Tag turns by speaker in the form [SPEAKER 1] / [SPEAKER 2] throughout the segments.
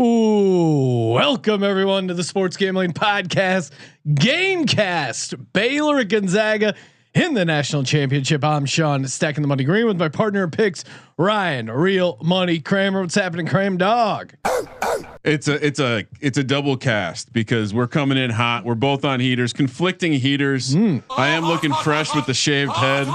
[SPEAKER 1] Ooh, welcome everyone to the Sports Gambling Podcast, Gamecast. Baylor at Gonzaga in the national championship. I'm Sean, stacking the money green with my partner in picks, Ryan, Real Money Kramer. What's happening, Cram Dog?
[SPEAKER 2] It's a double cast because we're coming in hot. We're both on heaters, conflicting heaters. I am looking fresh with the shaved head.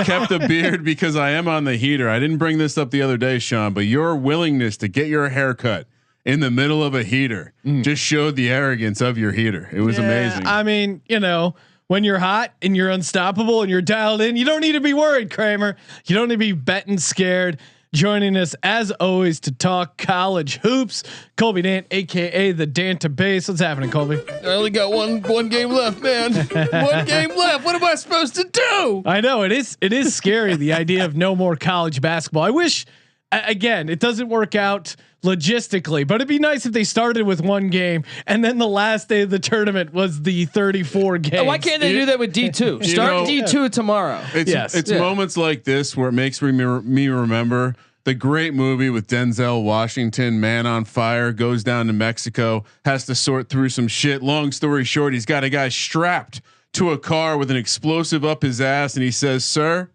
[SPEAKER 2] Kept the beard because I am on the heater. I didn't bring this up the other day, Sean, but your willingness to get your haircut in the middle of a heater just showed the arrogance of your heater. It was amazing.
[SPEAKER 1] I mean, you know, when you're hot and you're unstoppable and you're dialed in, you don't need to be worried, Kramer. You don't need to be betting scared. Joining us as always to talk college hoops, Colby Dant, aka the Dantabase. What's happening, Colby?
[SPEAKER 3] I only got one game left, man. One game left. What am I supposed to do?
[SPEAKER 1] I know it is scary, the idea of no more college basketball. I wish, again, it doesn't work out logistically, but it'd be nice if they started with one game and then the last day of the tournament was the 34 games.
[SPEAKER 3] Why can't they do that with D2? Start D2 tomorrow.
[SPEAKER 2] It's moments like this where it makes me remember the great movie with Denzel Washington, Man on Fire, goes down to Mexico, has to sort through some shit. Long story short, he's got a guy strapped to a car with an explosive up his ass, and he says, "Sir,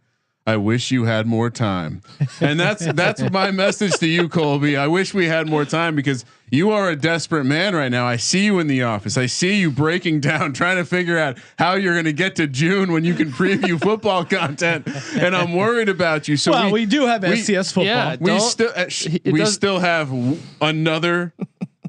[SPEAKER 2] I wish you had more time." And that's my message to you, Colby. I wish we had more time because you are a desperate man right now. I see you in the office. I see you breaking down, trying to figure out how you're going to get to June when you can preview football content. And I'm worried about you. So
[SPEAKER 1] we do have SCS football.
[SPEAKER 3] Yeah,
[SPEAKER 2] we still have another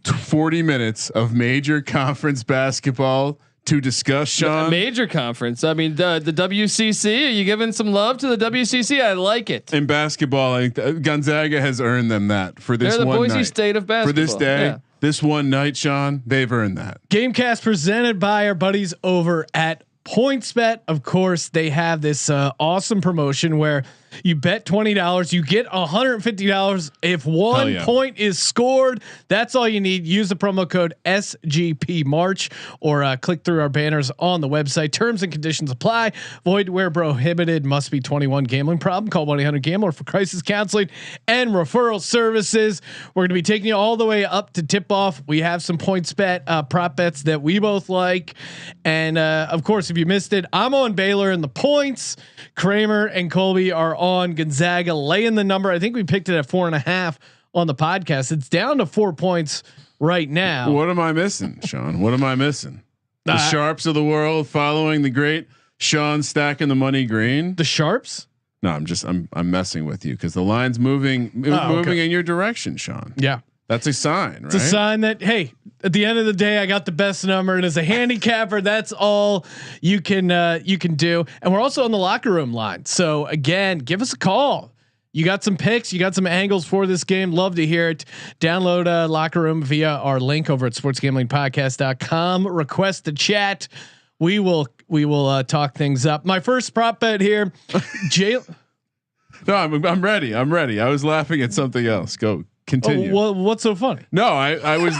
[SPEAKER 2] 40 minutes of major conference basketball to discuss, Sean.
[SPEAKER 3] A major conference. I mean, the WCC. Are you giving some love to the WCC? I like it.
[SPEAKER 2] In basketball, I think Gonzaga has earned them that for this
[SPEAKER 3] They're the
[SPEAKER 2] one
[SPEAKER 3] Boise
[SPEAKER 2] night.
[SPEAKER 3] State of basketball.
[SPEAKER 2] For this day, this one night, Sean, they've earned that.
[SPEAKER 1] Gamecast presented by our buddies over at PointsBet. Of course, they have this awesome promotion where you bet $20, you get $150 if one point is scored. That's all you need. Use the promo code SGP March or click through our banners on the website. Terms and conditions apply. Void where prohibited. Must be 21. Gambling problem? Call 1-800-GAMBLER for crisis counseling and referral services. We're going to be taking you all the way up to tip off. We have some PointsBet prop bets that we both like, and of course, if you missed it, I'm on Baylor in the points. Kramer and Colby are on Gonzaga laying the number. I think we picked it at 4.5 on the podcast. It's down to 4 points right now.
[SPEAKER 2] What am I missing, Sean? What am I missing? The sharps of the world following the great Sean stacking the money green.
[SPEAKER 1] The sharps?
[SPEAKER 2] No, I'm messing with you because the line's moving in your direction, Sean.
[SPEAKER 1] Yeah.
[SPEAKER 2] That's a sign, right?
[SPEAKER 1] It's a sign that, hey, at the end of the day, I got the best number, and as a handicapper, that's all you can do. And we're also on the locker room line. So again, give us a call. You got some picks, you got some angles for this game. Love to hear it. Download Locker Room via our link over at sportsgamblingpodcast.com. Request the chat. We will talk things up. My first prop bet here,
[SPEAKER 2] No, I'm ready. I was laughing at something else. Go. Continue.
[SPEAKER 1] Oh, what's so funny?
[SPEAKER 2] No, I was.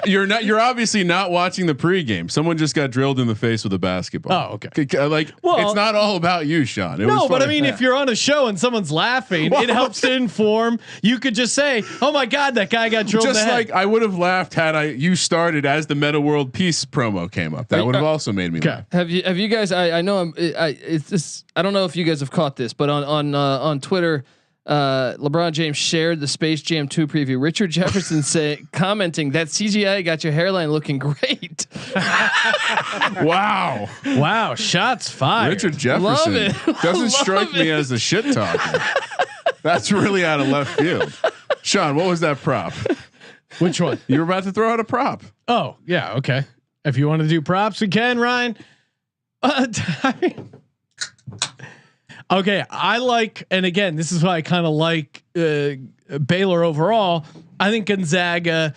[SPEAKER 2] You're obviously not watching the pregame. Someone just got drilled in the face with a basketball.
[SPEAKER 1] Oh, okay.
[SPEAKER 2] Like, it's not all about you, Sean.
[SPEAKER 1] No, but I mean, if you're on a show and someone's laughing, it helps to inform. You could just say, "Oh my God, that guy got drilled."
[SPEAKER 2] Just
[SPEAKER 1] in the
[SPEAKER 2] like
[SPEAKER 1] head.
[SPEAKER 2] I would have laughed had you started as the Meta World Peace promo came up. That would have also made me laugh.
[SPEAKER 3] Have you guys? I know it's this. I don't know if you guys have caught this, but on Twitter. LeBron James shared the Space Jam 2 preview. Richard Jefferson commenting that CGI got your hairline looking great.
[SPEAKER 2] Wow.
[SPEAKER 1] Shots fired.
[SPEAKER 2] Richard Jefferson doesn't strike me as a shit talker. That's really out of left field. Sean, what was that prop?
[SPEAKER 1] Which one?
[SPEAKER 2] You were about to throw out a prop.
[SPEAKER 1] Oh yeah. Okay. If you want to do props, we can, Ryan. Okay, I like, and again, this is why I kind of like Baylor overall. I think Gonzaga,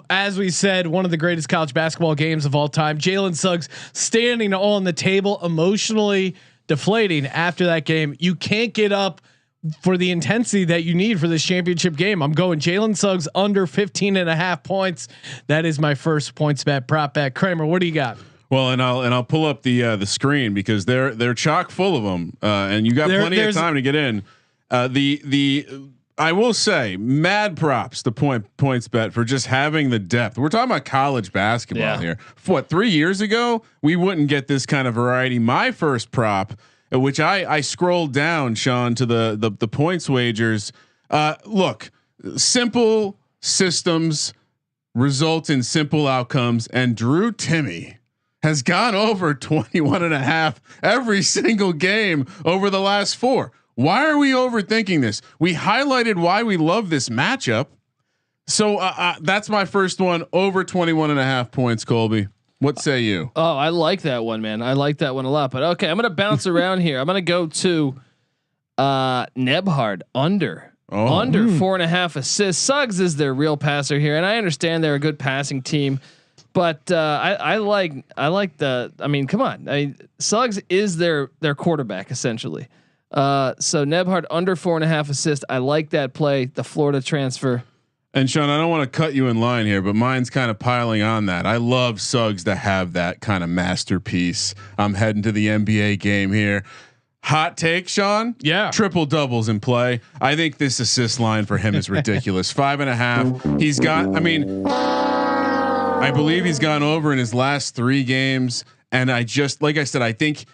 [SPEAKER 1] as we said, one of the greatest college basketball games of all time. Jalen Suggs standing on the table, emotionally deflating after that game. You can't get up for the intensity that you need for this championship game. I'm going Jalen Suggs under 15.5 points. That is my first points bet prop bet. Kramer, what do you got?
[SPEAKER 2] Well, and I'll pull up the screen because they're chock full of them, and you got plenty of time to get in. I will say, mad props to points bet for just having the depth. We're talking about college basketball here. What, 3 years ago we wouldn't get this kind of variety. My first prop, which I scrolled down, Sean, to the points wagers. Look, simple systems result in simple outcomes, and Drew Timme has gone over 21.5 every single game over the last 4. Why are we overthinking this? We highlighted why we love this matchup. So that's my first one, over 21.5 points. Colby, what say you?
[SPEAKER 3] Oh, I like that one, man. I like that one a lot. But okay, I'm gonna bounce around here. I'm gonna go to Nebhard under 4.5 assists. Suggs is their real passer here, and I understand they're a good passing team. But I like the. I mean, come on. Suggs is their quarterback essentially. So Nebhard under 4.5 assists. I like that play. The Florida transfer.
[SPEAKER 2] And Sean, I don't want to cut you in line here, but mine's kind of piling on that. I love Suggs to have that kind of masterpiece. I'm heading to the NBA game here. Hot take, Sean.
[SPEAKER 1] Yeah.
[SPEAKER 2] Triple doubles in play. I think this assist line for him is ridiculous. 5.5. He's got, I believe he's gone over in his last 3 games. And like I said, I think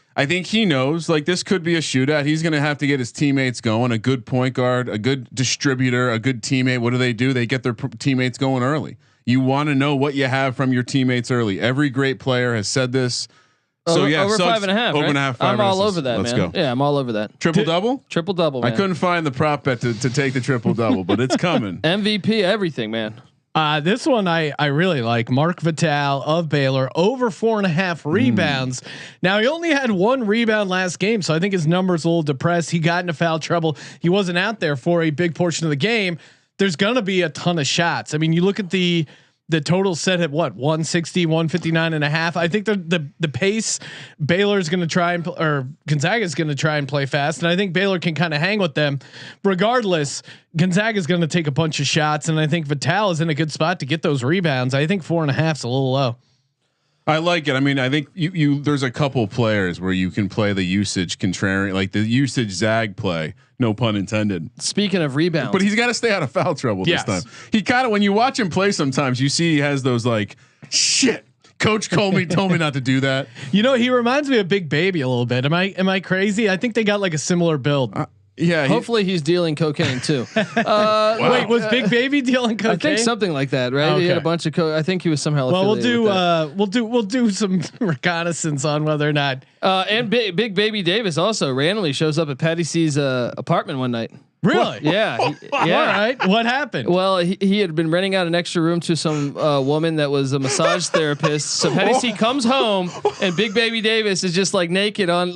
[SPEAKER 2] he knows like this could be a shootout. He's going to have to get his teammates going. A good point guard, a good distributor, a good teammate. What do? They get their teammates going early. You want to know what you have from your teammates early. Every great player has said this. So
[SPEAKER 3] over,
[SPEAKER 2] yeah,
[SPEAKER 3] over 5.5.
[SPEAKER 2] Over
[SPEAKER 3] right?
[SPEAKER 2] 5.
[SPEAKER 3] I'm all over that,
[SPEAKER 2] Let's
[SPEAKER 3] man.
[SPEAKER 2] go.
[SPEAKER 3] Yeah, I'm all over that.
[SPEAKER 2] Triple double.
[SPEAKER 3] Triple double. Man.
[SPEAKER 2] I couldn't find the prop bet to take the triple double, but it's coming.
[SPEAKER 3] MVP, everything, man.
[SPEAKER 1] This one I really like. Mark Vital of Baylor, over 4.5 rebounds. Now he only had 1 rebound last game, so I think his number's a little depressed. He got into foul trouble. He wasn't out there for a big portion of the game. There's gonna be a ton of shots. I mean, you look at the total set at what 160, 159.5. I think the pace Baylor's going to try or Gonzaga is going to try and play fast, and I think Baylor can kind of hang with them. Regardless, Gonzaga is going to take a bunch of shots, and I think Vital is in a good spot to get those rebounds. I think 4.5 is a little low.
[SPEAKER 2] I like it. I mean, I think you there's a couple players where you can play the usage contrarian, like the usage zag play. No pun intended.
[SPEAKER 3] Speaking of rebounds,
[SPEAKER 2] but he's got to stay out of foul trouble this time. He kind of, when you watch him play, sometimes you see he has those like, shit. Coach told me not to do that.
[SPEAKER 1] You know, he reminds me of Big Baby a little bit. Am I crazy? I think they got like a similar build.
[SPEAKER 2] Yeah.
[SPEAKER 3] Hopefully he's dealing cocaine too.
[SPEAKER 2] Wow.
[SPEAKER 1] Wait, was Big Baby dealing cocaine?
[SPEAKER 3] I think something like that, right?
[SPEAKER 1] Okay.
[SPEAKER 3] He had a bunch of I think he was somehow.
[SPEAKER 1] Well, we'll do some reconnaissance on whether or not.
[SPEAKER 3] And Big Baby Davis also randomly shows up at Patty C's apartment one night.
[SPEAKER 1] Really?
[SPEAKER 3] Yeah.
[SPEAKER 1] All right. What happened?
[SPEAKER 3] Well, he had been renting out an extra room to some woman that was a massage therapist. So Patty C comes home and Big Baby Davis is just like naked on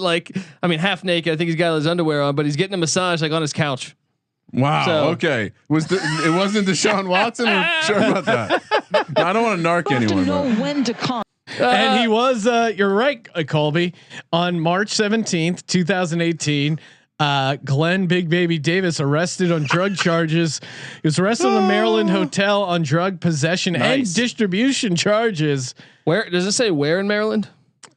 [SPEAKER 3] half naked. I think he's got his underwear on, but he's getting a massage like on his couch.
[SPEAKER 2] Wow. So, okay. It wasn't Deshaun Watson? Or sure about that. No, I don't want to narc anyone.
[SPEAKER 4] Know when to come.
[SPEAKER 1] And he was. You're right, Colby. On March 17th, 2018. Glenn Big Baby Davis arrested on drug charges. He was arrested in a Maryland hotel on drug possession and distribution charges.
[SPEAKER 3] Where does it say? Where in Maryland?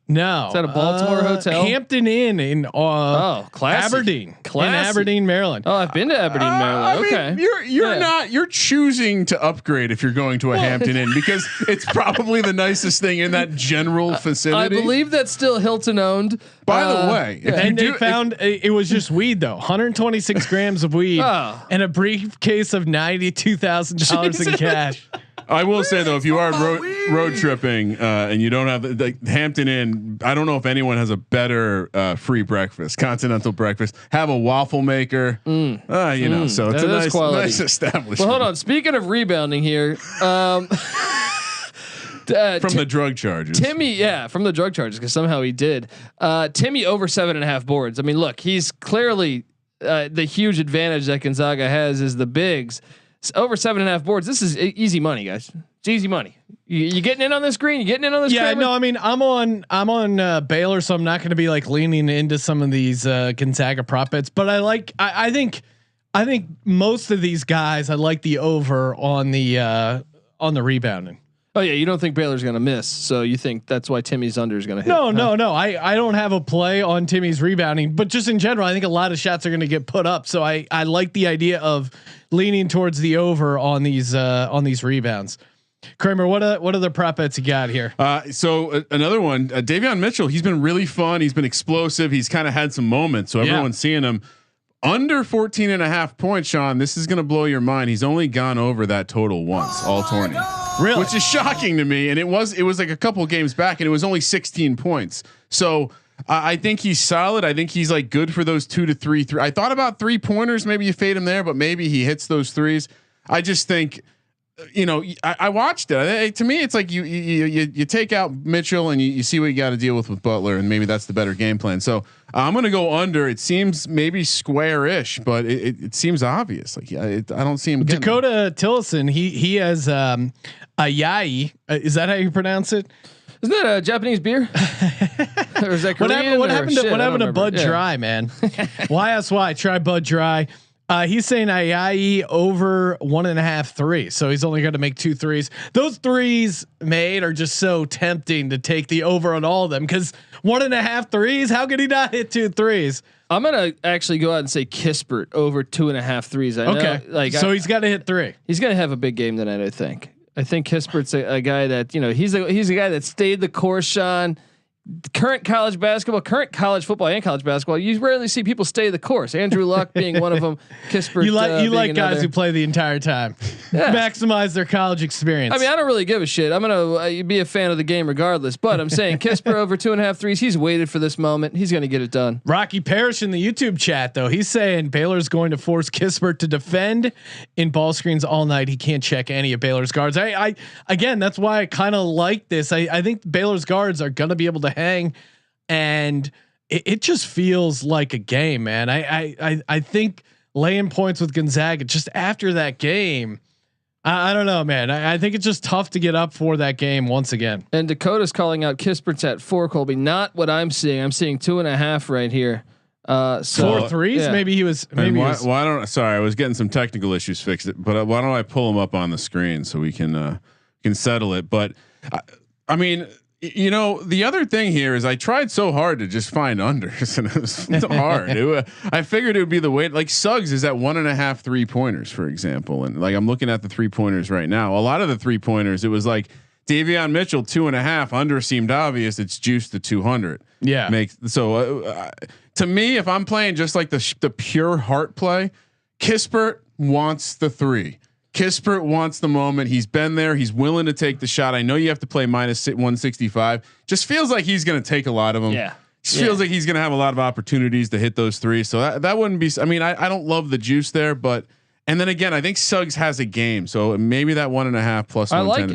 [SPEAKER 1] No,
[SPEAKER 3] is that a Baltimore hotel?
[SPEAKER 1] Hampton Inn in Aberdeen. In Aberdeen, Maryland.
[SPEAKER 3] Oh, I've been to Aberdeen, Maryland. Okay,
[SPEAKER 2] mean, you're choosing to upgrade if you're going to a Hampton Inn because it's probably the nicest thing in that general vicinity.
[SPEAKER 3] I believe that's still Hilton owned.
[SPEAKER 2] By the way,
[SPEAKER 1] they found it was just weed though, 126 grams of weed and a briefcase of $92,000 in cash.
[SPEAKER 2] I will say though, if you are road tripping and you don't have the Hampton Inn, I don't know if anyone has a better free breakfast, continental breakfast. Have a waffle maker, so it's a nice establishment.
[SPEAKER 3] Well, hold on. Speaking of rebounding here, from
[SPEAKER 2] the drug charges,
[SPEAKER 3] Timme, from the drug charges because somehow he did. Timme over 7.5 boards. I mean, look, he's clearly the huge advantage that Gonzaga has is the bigs. over 7.5 boards. This is easy money, guys. It's easy money. You getting in on this green? You getting in on this?
[SPEAKER 1] Yeah,
[SPEAKER 3] Kramer?
[SPEAKER 1] no, I mean, I'm on Baylor, so I'm not going to be like leaning into some of these Gonzaga prop bets. But I think most of these guys, I like the over on the rebounding.
[SPEAKER 3] Oh yeah, you don't think Baylor's going to miss, so you think that's why Timmy's under is going to hit?
[SPEAKER 1] No. I don't have a play on Timmy's rebounding, but just in general, I think a lot of shots are going to get put up. So I like the idea of leaning towards the over on these rebounds. Kramer, what other prop bets you got here?
[SPEAKER 2] So another one, Davion Mitchell. He's been really fun. He's been explosive. He's kind of had some moments. So everyone's seeing him under 14.5 points. Sean, this is going to blow your mind. He's only gone over that total once all tournament.
[SPEAKER 1] Really?
[SPEAKER 2] Which is shocking to me. And it was like a couple of games back and it was only 16 points. So I think he's solid. I think he's like good for those 2 to 3. I thought about 3-pointers. Maybe you fade him there, but maybe he hits those threes. I just think, I watched it. To me, it's like you take out Mitchell and you see what you got to deal with Butler, and maybe that's the better game plan. So I'm going to go under. It seems maybe square-ish, but it seems obvious. Like I don't see him.
[SPEAKER 1] Dakota Tillison, he has Ayayi. Is that how you pronounce it?
[SPEAKER 3] Isn't that a Japanese beer? Or is that Korean?
[SPEAKER 1] What happened to Bud Dry, man? YSY, try Bud Dry. He's saying Ayayi over 1.5 threes. So he's only going to make 2 threes. Those threes made are just so tempting to take the over on all of them. Cause 1.5 threes, how could he not hit 2 threes?
[SPEAKER 3] I'm going to actually go out and say Kispert over 2.5 threes. I know,
[SPEAKER 1] so he's got to hit 3.
[SPEAKER 3] He's going to have a big game tonight. I think Kispert's a guy that, he's a guy that stayed the course, Sean. Current college basketball, current college football, and college basketball. You rarely see people stay the course. Andrew Luck being one of them. Kispert,
[SPEAKER 1] you like
[SPEAKER 3] another.
[SPEAKER 1] Guys who play the entire time, maximize their college experience.
[SPEAKER 3] I mean, I don't really give a shit. I'm gonna be a fan of the game regardless. But I'm saying Kispert over 2.5 threes. He's waited for this moment. He's gonna get it done.
[SPEAKER 1] Rocky Parrish in the YouTube chat though, he's saying Baylor's going to force Kispert to defend in ball screens all night. He can't check any of Baylor's guards. I again, that's why I kind of like this. I think Baylor's guards are gonna be able to hang. And it just feels like a game, man. I think laying points with Gonzaga just after that game, I don't know, man. I think it's just tough to get up for that game once again.
[SPEAKER 3] And Dakota's calling out Kispert's at 4, Colby. Not what I'm seeing. I'm seeing 2.5 right here. So
[SPEAKER 1] 4 threes. Yeah. Maybe he was. Maybe
[SPEAKER 2] why don't? Sorry, I was getting some technical issues fixed. But why don't I pull him up on the screen so we can settle it? But I mean. The other thing here is I tried so hard to just find unders and it was hard. I figured it would be the way. Like Suggs is at 1.5 3-pointers, for example, and like I'm looking at the 3-pointers right now. A lot of the 3-pointers, it was like Davion Mitchell 2.5 under seemed obvious. It's juiced to 200.
[SPEAKER 1] Yeah,
[SPEAKER 2] to me, if I'm playing just like the pure heart play, Kispert wants the 3. Kispert wants the moment. He's been there. He's willing to take the shot. I know you have to play minus 165. Just feels like he's going to take a lot of them.
[SPEAKER 3] Yeah.
[SPEAKER 2] Just feels like he's going to have a lot of opportunities to hit those 3. So that wouldn't be. I mean, I don't love the juice there, but. And then again, I think Suggs has a game, so maybe that 1.5 plus.
[SPEAKER 3] I like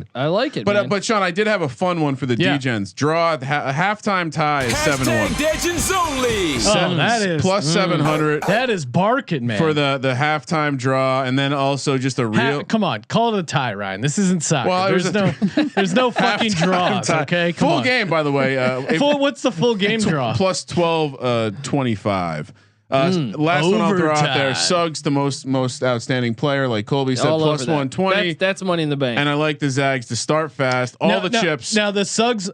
[SPEAKER 3] it.
[SPEAKER 2] But Sean, I did have a fun one for the DGens. Draw a halftime tie is 7-1.
[SPEAKER 4] Degens only.
[SPEAKER 1] That is
[SPEAKER 2] plus 700.
[SPEAKER 1] That is barking, man.
[SPEAKER 2] For the halftime draw, and then also just a real.
[SPEAKER 1] Come on, call it a tie, Ryan. This isn't soccer.
[SPEAKER 2] Well,
[SPEAKER 1] there's no fucking draws.
[SPEAKER 2] Tie.
[SPEAKER 1] Okay,
[SPEAKER 2] full game, by the way.
[SPEAKER 1] What's the full game draw?
[SPEAKER 2] Plus 12.25. Last one I'll throw out there. Suggs, the most outstanding player, like Colby said, plus 120.
[SPEAKER 3] That's money in the bank.
[SPEAKER 2] And I like the Zags to start fast. Chips.
[SPEAKER 1] Now the Suggs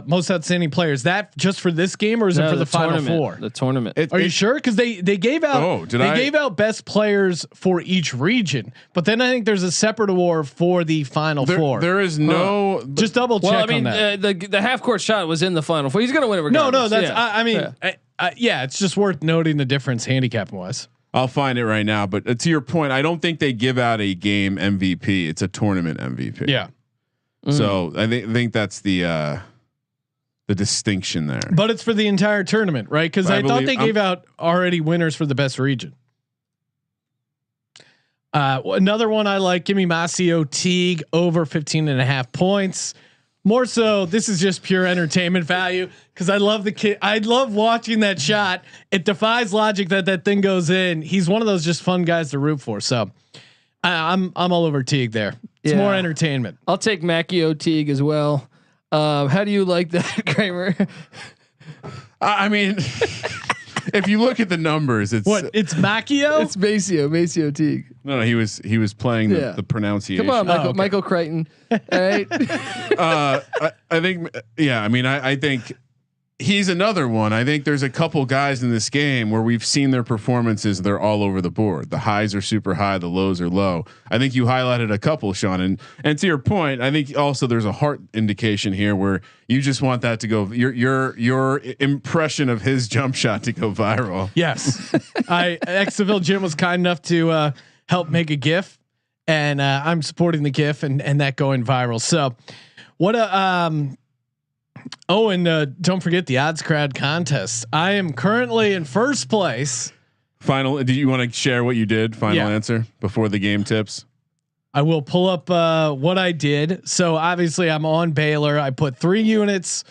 [SPEAKER 1] most outstanding players. That just for this game, or is it for the Final Four?
[SPEAKER 3] The tournament.
[SPEAKER 1] Are you sure? Because they gave out. Gave out best players for each region, but then I think there's a separate award for the Final Four.
[SPEAKER 2] There is no.
[SPEAKER 1] Just double check.
[SPEAKER 3] I mean,
[SPEAKER 1] on that.
[SPEAKER 3] The half court shot was in the Final Four. He's going to win it regardless.
[SPEAKER 1] No, that's. I mean. Yeah, it's just worth noting the difference handicap wise.
[SPEAKER 2] I'll find it right now, but to your point, I don't think they give out a game MVP. It's a tournament MVP.
[SPEAKER 1] Yeah.
[SPEAKER 2] So I think that's the distinction there.
[SPEAKER 1] But it's for the entire tournament, right? Because I thought they gave out already winners for the best region. Another one I like. Give me Masio Teague over 15.5 points. More so, this is just pure entertainment value because I love the kid. I love watching that shot. It defies logic that thing goes in. He's one of those just fun guys to root for. So I'm all over Teague there. It's more entertainment.
[SPEAKER 3] I'll take Macchio Teague as well. How do you like that, Kramer?
[SPEAKER 2] I mean, if you look at the numbers, it's
[SPEAKER 1] It's Macchio.
[SPEAKER 3] It's Maceo Teague.
[SPEAKER 2] no, he was playing the pronunciation.
[SPEAKER 3] Come on, Michael Crichton. All right.
[SPEAKER 2] I think, I mean, I think he's another one. I think there's a couple guys in this game where we've seen their performances. They're all over the board. The highs are super high. The lows are low. I think you highlighted a couple, Sean, and to your point, I think also there's a heart indication here where you just want that to go. Your impression of his jump shot to go viral.
[SPEAKER 1] Yes. Exaville Jim was kind enough to help make a GIF, and I'm supporting the GIF and that going viral. So what oh, and don't forget the odds crowd contest. I am currently in first place.
[SPEAKER 2] Final. Do you want to share what you did? Final answer before the game tips.
[SPEAKER 1] I will pull up what I did. So obviously I'm on Baylor. I put 3 units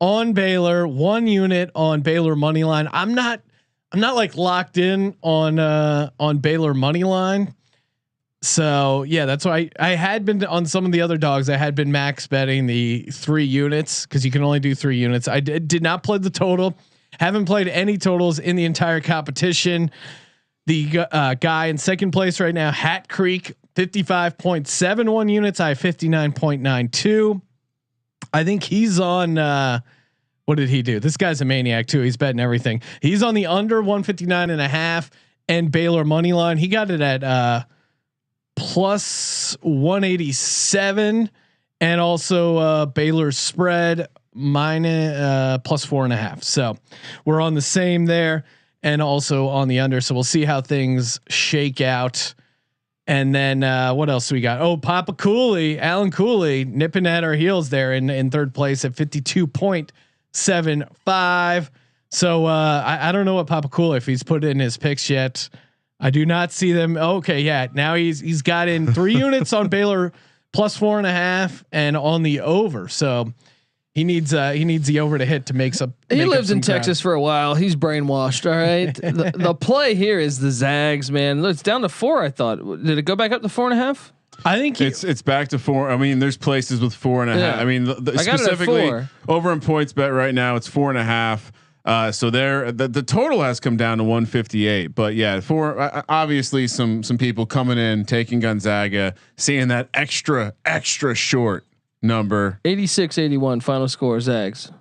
[SPEAKER 1] on Baylor, 1 unit on Baylor money line. I'm not like locked in on Baylor money line. So yeah, that's why I had been on some of the other dogs. I had been max betting the 3 units because you can only do 3 units. I did not play the total. Haven't played any totals in the entire competition. The guy in second place right now, Hat Creek, 55.71 units. I have 59.92. I think he's on. What did he do? This guy's a maniac too. He's betting everything. He's on the under 159.5 and Baylor money line. He got it at plus 187, and also Baylor spread minus plus 4.5. So we're on the same there, and also on the under. So we'll see how things shake out. And then what else we got? Oh, Papa Cooley, Alan Cooley, nipping at our heels there in third place at 52.75. So I don't know what Papa Cooley, if he's put in his picks yet. I do not see them. Okay, yeah. Now he's got in 3 units on Baylor plus 4.5 and on the over. So he needs the over to hit to make some.
[SPEAKER 3] He lived in Texas for a while. He's brainwashed. All right. the play here is the Zags, man. It's down to 4. I thought. Did it go back up to 4.5?
[SPEAKER 1] I think
[SPEAKER 2] it's back to 4. I mean, there's places with 4.5. Yeah. I mean, specifically over in points bet right now, it's 4.5. So there, the total has come down to 158, but yeah, obviously some people coming in, taking Gonzaga, seeing that extra short number.
[SPEAKER 3] 86-81 final score, Zags.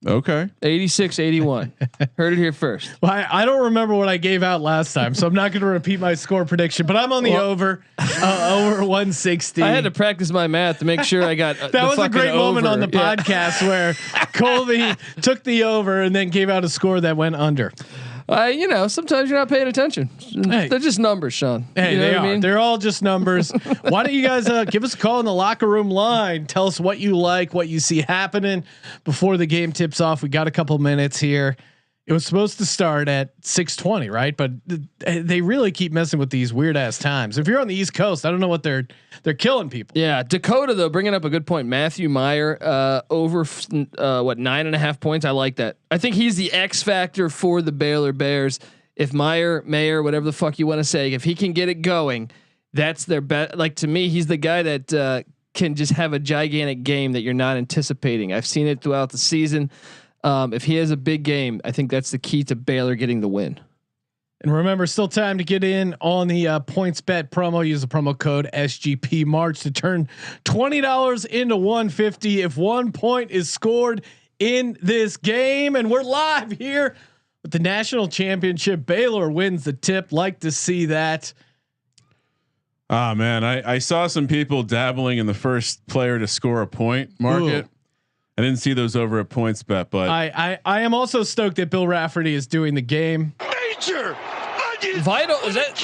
[SPEAKER 2] Okay.
[SPEAKER 3] 86-81. Heard it here first.
[SPEAKER 1] Well, I don't remember what I gave out last time, so I'm not going to repeat my score prediction, but I'm on the over 160.
[SPEAKER 3] I had to practice my math to make sure I got
[SPEAKER 1] that was a great moment on the podcast where Colby took the over and then gave out a score that went under.
[SPEAKER 3] Sometimes you're not paying attention. Hey. They're just numbers, Sean.
[SPEAKER 1] Hey, you know they are. I mean? They're all just numbers. Why don't you guys give us a call in the locker room line? Tell us what you like, what you see happening before the game tips off. We got a couple minutes here. It was supposed to start at 6:20, right? But they really keep messing with these weird ass times. If you're on the East Coast, I don't know what they're killing people.
[SPEAKER 3] Yeah, Dakota though, bringing up a good point. Matthew Meyer over 9.5 points. I like that. I think he's the X factor for the Baylor Bears. If Mayer, whatever the fuck you want to say, if he can get it going, that's their bet. Like to me, he's the guy that can just have a gigantic game that you're not anticipating. I've seen it throughout the season. If he has a big game, I think that's the key to Baylor getting the win.
[SPEAKER 1] And remember, still time to get in on the points bet promo. Use the promo code SGP March to turn $20 into $150 if 1 point is scored in this game. And we're live here with the national championship. Baylor wins the tip. Like to see that.
[SPEAKER 2] Ah, man, I saw some people dabbling in the first player to score a point market. Ooh. I didn't see those over at points bet, but
[SPEAKER 1] I am also stoked that Bill Rafferty is doing the game.
[SPEAKER 3] Major, vital is that?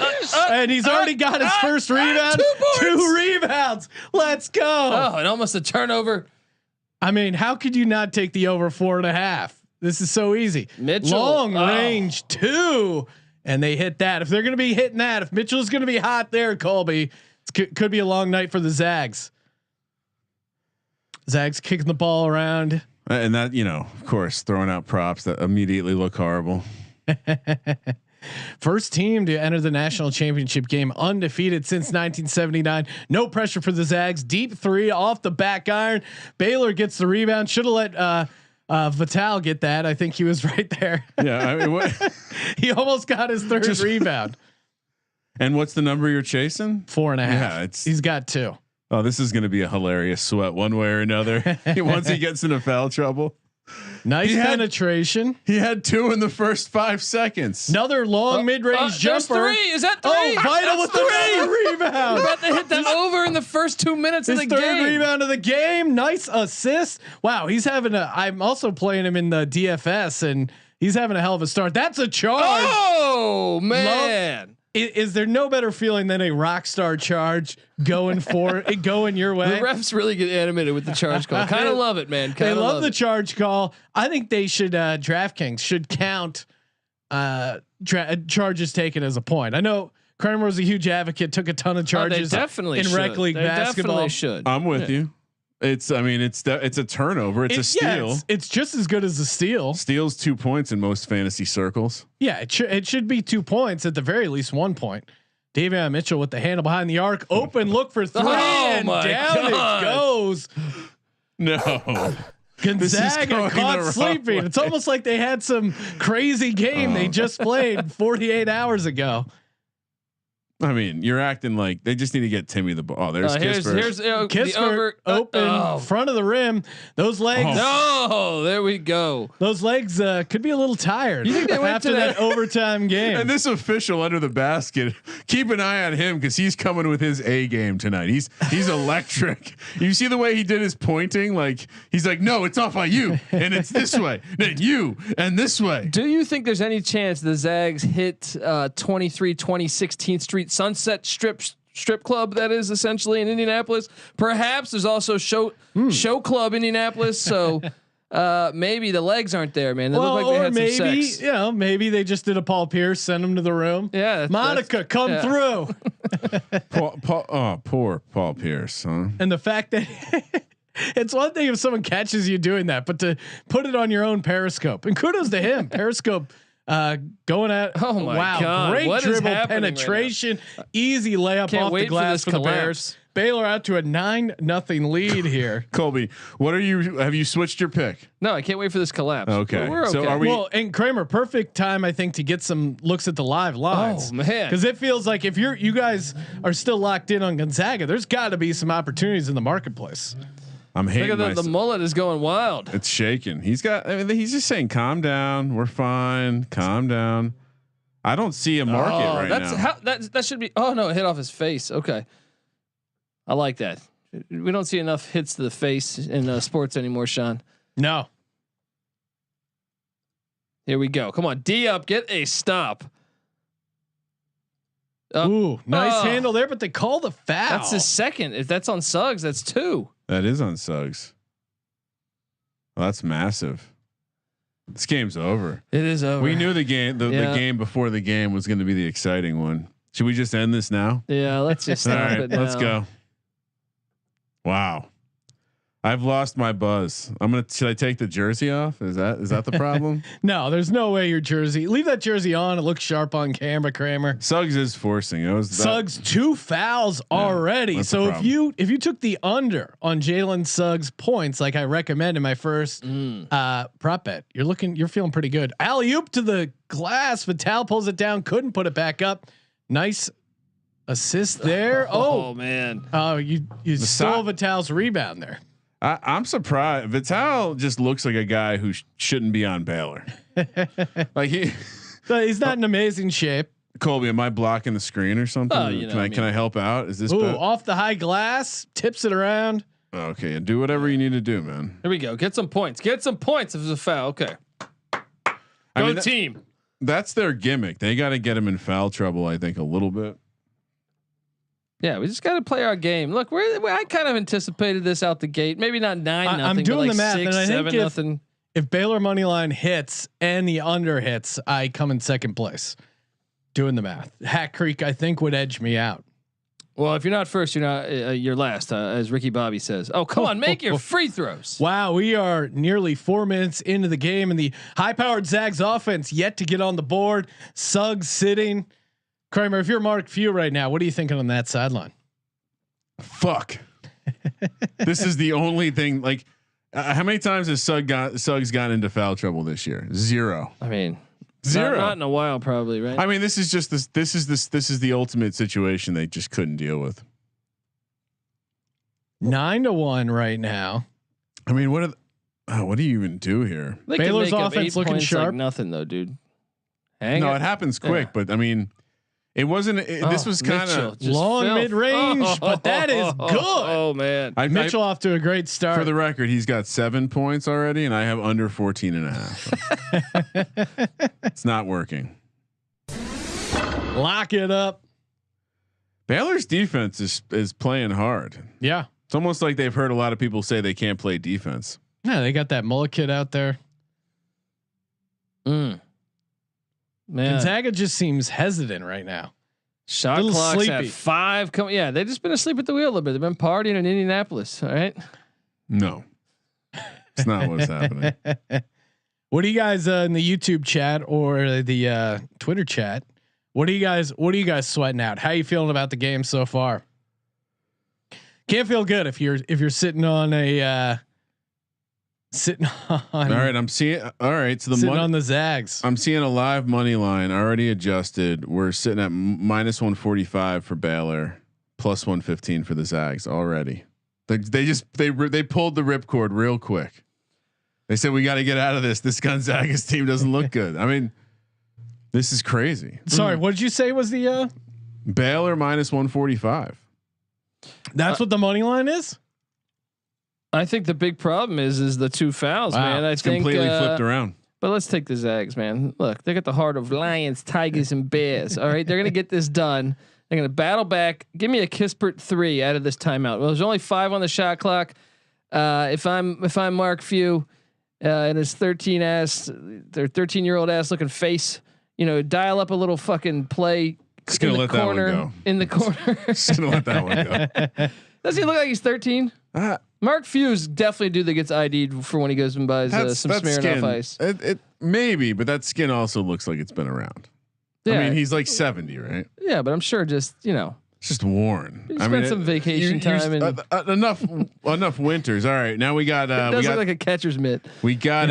[SPEAKER 1] And he's already got his first rebound. 2 rebounds. Let's go.
[SPEAKER 3] Oh, and almost a turnover.
[SPEAKER 1] I mean, how could you not take the over 4.5? This is so easy.
[SPEAKER 3] Mitchell,
[SPEAKER 1] long range 2, and they hit that. If they're going to be hitting that, if Mitchell's going to be hot there, Colby, it could be a long night for the Zags. Zags kicking the ball around,
[SPEAKER 2] and that of course, throwing out props that immediately look horrible.
[SPEAKER 1] First team to enter the national championship game undefeated since 1979. No pressure for the Zags. Deep three off the back iron. Baylor gets the rebound. Should have let Vital get that. I think he was right there.
[SPEAKER 2] Yeah, I mean, what?
[SPEAKER 1] He almost got his third rebound.
[SPEAKER 2] And what's the number you're chasing?
[SPEAKER 1] 4.5.
[SPEAKER 2] Yeah,
[SPEAKER 1] he's got 2.
[SPEAKER 2] Oh, this is going to be a hilarious sweat one way or another. Once he gets into foul trouble.
[SPEAKER 1] Nice penetration.
[SPEAKER 2] He had 2 in the first 5 seconds.
[SPEAKER 1] Another long mid-range jumper.
[SPEAKER 3] 3. Is that 3?
[SPEAKER 1] Oh, Vital with the rebound.
[SPEAKER 3] About to hit that over in the first 2 minutes of the game.
[SPEAKER 1] His third rebound of the game. Nice assist. Wow, he's having a. I'm also playing him in the DFS, and he's having a hell of a start. That's a charge.
[SPEAKER 3] Oh man.
[SPEAKER 1] Is there no better feeling than a rock star charge going your way?
[SPEAKER 3] The refs really get animated with the charge call. Kind of love it, man.
[SPEAKER 1] They love the charge call. I think they should. DraftKings should count charges taken as a point. I know Kramer was a huge advocate. Took a ton of charges.
[SPEAKER 3] They definitely
[SPEAKER 1] in rec league basketball.
[SPEAKER 3] Definitely should.
[SPEAKER 2] I'm with you. It's a turnover. It's a steal.
[SPEAKER 1] Yeah, it's just as good as a steal.
[SPEAKER 2] Steals 2 points in most fantasy circles.
[SPEAKER 1] Yeah, it should be 2 points at the very least 1 point. Davion Mitchell with the handle behind the arc, open look for 3, and down it goes.
[SPEAKER 2] No.
[SPEAKER 1] Gonzaga caught sleeping. It's almost like they had some crazy game they just played 48 hours ago.
[SPEAKER 2] I mean, you're acting like they just need to get Timmy the ball. Oh, there's Kispert.
[SPEAKER 3] Here's
[SPEAKER 1] Kispert open front of the rim. Those legs.
[SPEAKER 3] No, there we go.
[SPEAKER 1] Those legs could be a little tired.
[SPEAKER 3] You think they went
[SPEAKER 1] after that overtime game?
[SPEAKER 2] And this official under the basket, keep an eye on him because he's coming with his A game tonight. He's electric. You see the way he did his pointing? Like he's like, no, it's off on you, and it's this way, then you, and this way.
[SPEAKER 3] Do you think there's any chance the Zags hit 23 16th Street Sunset Strip Club, that is essentially in Indianapolis? Perhaps there's also show club Indianapolis. So maybe the legs aren't there, man. They look like they had some sex.
[SPEAKER 1] Maybe they just did a Paul Pierce, send him to the room.
[SPEAKER 3] Yeah,
[SPEAKER 1] Monica, come through.
[SPEAKER 2] Poor Paul Pierce, huh?
[SPEAKER 1] And the fact that it's one thing if someone catches you doing that, but to put it on your own Periscope, and kudos to him, Periscope. Going at
[SPEAKER 3] God.
[SPEAKER 1] Great
[SPEAKER 3] what
[SPEAKER 1] dribble penetration, right easy layup off the glass for the Bears. Baylor out to a 9-0 lead here.
[SPEAKER 2] Colby, have you switched your pick?
[SPEAKER 3] No, I can't wait for this collapse.
[SPEAKER 2] Okay.
[SPEAKER 3] We're okay.
[SPEAKER 2] So are we?
[SPEAKER 1] Well, and Kramer, perfect time I think to get some looks at the live lines.
[SPEAKER 3] Oh man,
[SPEAKER 1] because it feels like if you guys are still locked in on Gonzaga, there's got to be some opportunities in the marketplace.
[SPEAKER 2] I'm hating.
[SPEAKER 3] Look at the mullet is going wild.
[SPEAKER 2] It's shaking. He's he's just saying, "Calm down. We're fine. Calm down." I don't see a market now.
[SPEAKER 3] That should be. Oh no, it hit off his face. Okay, I like that. We don't see enough hits to the face in sports anymore, Sean.
[SPEAKER 1] No.
[SPEAKER 3] Here we go. Come on, D up. Get a stop.
[SPEAKER 1] Ooh, nice handle there, but they call the foul.
[SPEAKER 3] That's his second. If that's on Suggs, that's 2.
[SPEAKER 2] That is on Suggs. Well, that's massive. This game's over.
[SPEAKER 3] It is over.
[SPEAKER 2] We knew the game. The game before the game was going to be the exciting one. Should we just end this now?
[SPEAKER 3] Yeah, let's just stop it now.
[SPEAKER 2] Let's go. Wow. I've lost my buzz. Should I take the jersey off? Is that the problem?
[SPEAKER 1] No, there's no way your jersey. Leave that jersey on. It looks sharp on camera, Kramer.
[SPEAKER 2] Suggs is forcing.
[SPEAKER 1] Suggs 2 fouls already. So if you took the under on Jalen Suggs points, like I recommend in my first prop bet, you're feeling pretty good. Alley oop to the glass. Vital pulls it down. Couldn't put it back up. Nice assist there.
[SPEAKER 3] Oh man.
[SPEAKER 1] Oh, you stole Vital's rebound there.
[SPEAKER 2] I'm surprised. Vital just looks like a guy who shouldn't be on Baylor.
[SPEAKER 1] He's not in amazing shape.
[SPEAKER 2] Colby, am I blocking the screen or something? Can I help out? Is this
[SPEAKER 1] off the high glass? Tips it around.
[SPEAKER 2] Okay, do whatever you need to do, man.
[SPEAKER 3] Here we go. Get some points. Get some points if it's a foul. Okay. Go team.
[SPEAKER 2] That's their gimmick. They got to get him in foul trouble, I think, a little bit.
[SPEAKER 3] Yeah, we just got to play our game. Look, I kind of anticipated this out the gate. Maybe not 9-0.
[SPEAKER 1] I'm doing the math,
[SPEAKER 3] 6,
[SPEAKER 1] and I
[SPEAKER 3] 7
[SPEAKER 1] think if Baylor money line hits and the under hits, I come in second place. Doing the math, Hat Creek I think would edge me out.
[SPEAKER 3] Well, if you're not first, you're not. You're last, as Ricky Bobby says. Oh, come on, make your free throws.
[SPEAKER 1] Wow, we are nearly 4 minutes into the game, and the high-powered Zags offense yet to get on the board. Suggs sitting. Kramer, if you're Mark Few right now, what are you thinking on that sideline?
[SPEAKER 2] Fuck. This is the only thing. Like, how many times has Suggs gotten into foul trouble this year? 0.
[SPEAKER 3] I mean,
[SPEAKER 2] zero.
[SPEAKER 3] Not in a while, probably, right?
[SPEAKER 2] I mean, this is just this. This is the ultimate situation they just couldn't deal with.
[SPEAKER 1] 9-1 right now.
[SPEAKER 2] I mean, what do you even do here?
[SPEAKER 3] They
[SPEAKER 1] Baylor's offense looking sharp.
[SPEAKER 3] Like nothing though, dude.
[SPEAKER 2] It happens quick, but I mean, it wasn't. This was kind of
[SPEAKER 1] long mid range, but that is good.
[SPEAKER 3] Oh man,
[SPEAKER 1] Mitchell off to a great start.
[SPEAKER 2] For the record, he's got 7 points already, and I have under 14.5. It's not working.
[SPEAKER 1] Lock it up.
[SPEAKER 2] Baylor's defense is playing hard.
[SPEAKER 1] Yeah,
[SPEAKER 2] it's almost like they've heard a lot of people say they can't play defense.
[SPEAKER 1] Yeah, they got that Mullet kid out there.
[SPEAKER 3] Man.
[SPEAKER 1] Gonzaga just seems hesitant right now.
[SPEAKER 3] Shot clock's at 5. Yeah, they've just been asleep at the wheel a little bit. They've been partying in Indianapolis. All right.
[SPEAKER 2] No, it's not what's happening.
[SPEAKER 1] What do you guys in the YouTube chat or the Twitter chat? What are you guys sweating out? How are you feeling about the game so far? Can't feel good if you're sitting on a. All
[SPEAKER 2] right, I'm seeing. All right, so
[SPEAKER 1] sitting on the Zags.
[SPEAKER 2] I'm seeing a live money line already adjusted. We're sitting at -145 for Baylor, +115 for the Zags already. They pulled the ripcord real quick. They said we got to get out of this. This Gonzaga's team doesn't look good. I mean, this is crazy.
[SPEAKER 1] Sorry, what did you say was the
[SPEAKER 2] Baylor -145?
[SPEAKER 1] That's what the money line is.
[SPEAKER 3] I think the big problem is the 2 fouls, man.
[SPEAKER 2] It's completely flipped around.
[SPEAKER 3] But let's take the Zags, man. Look, they got the heart of lions, tigers, and bears. All right, they're gonna get this done. They're gonna battle back. Give me a Kispert 3 out of this timeout. Well, there's only 5 on the shot clock. If I'm Mark Few and his 13-year-old ass looking face, dial up a little fucking play.
[SPEAKER 2] Just gonna let that one go.
[SPEAKER 3] In the corner.
[SPEAKER 2] Just gonna let that one go.
[SPEAKER 3] Does he look like he's 13? Mark Few's definitely a dude that gets ID'd for when he goes and buys some Smirnoff Ice.
[SPEAKER 2] It maybe, but that skin also looks like it's been around. Yeah. I mean, he's like 70, right?
[SPEAKER 3] Yeah, but I'm sure just it's
[SPEAKER 2] just worn.
[SPEAKER 3] I mean, some vacation time and
[SPEAKER 2] enough winters. All right, now we got.
[SPEAKER 3] It does look like a catcher's mitt.
[SPEAKER 2] We got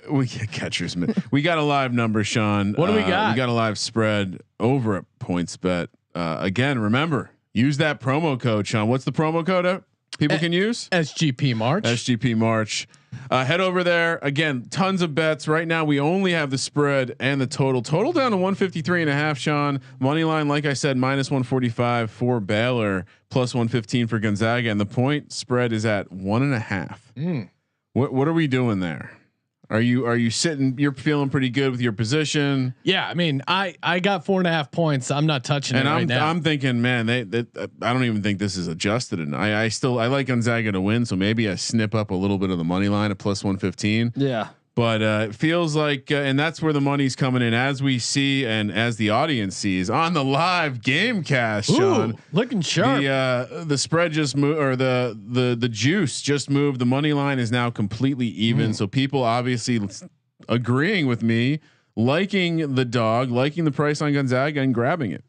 [SPEAKER 2] we get catcher's mitt. We got a live number, Sean.
[SPEAKER 1] What do we got?
[SPEAKER 2] We got a live spread over at PointsBet. Again, remember, use that promo code, Sean. What's the promo code people can use?
[SPEAKER 1] SGP March.
[SPEAKER 2] SGP March. Head over there. Again, tons of bets. Right now, we only have the spread and the total. Total down to 153.5, Sean. Money line, like I said, -145 for Baylor, +115 for Gonzaga. And the point spread is at 1.5. What are we doing there? Are you sitting? You're feeling pretty good with your position.
[SPEAKER 1] Yeah, I mean, I got 4.5 points. I'm not touching it right now.
[SPEAKER 2] I'm thinking, man, I don't even think this is adjusted, and I like Gonzaga to win, so maybe I snip up a little bit of the money line at +115.
[SPEAKER 3] Yeah,
[SPEAKER 2] but it feels like, and that's where the money's coming in, as we see and as the audience sees on the live Gamecast. Sean,
[SPEAKER 1] looking sharp.
[SPEAKER 2] The spread just moved, or the juice just moved. The money line is now completely even. So people obviously agreeing with me, liking the dog, liking the price on Gonzaga, and grabbing it.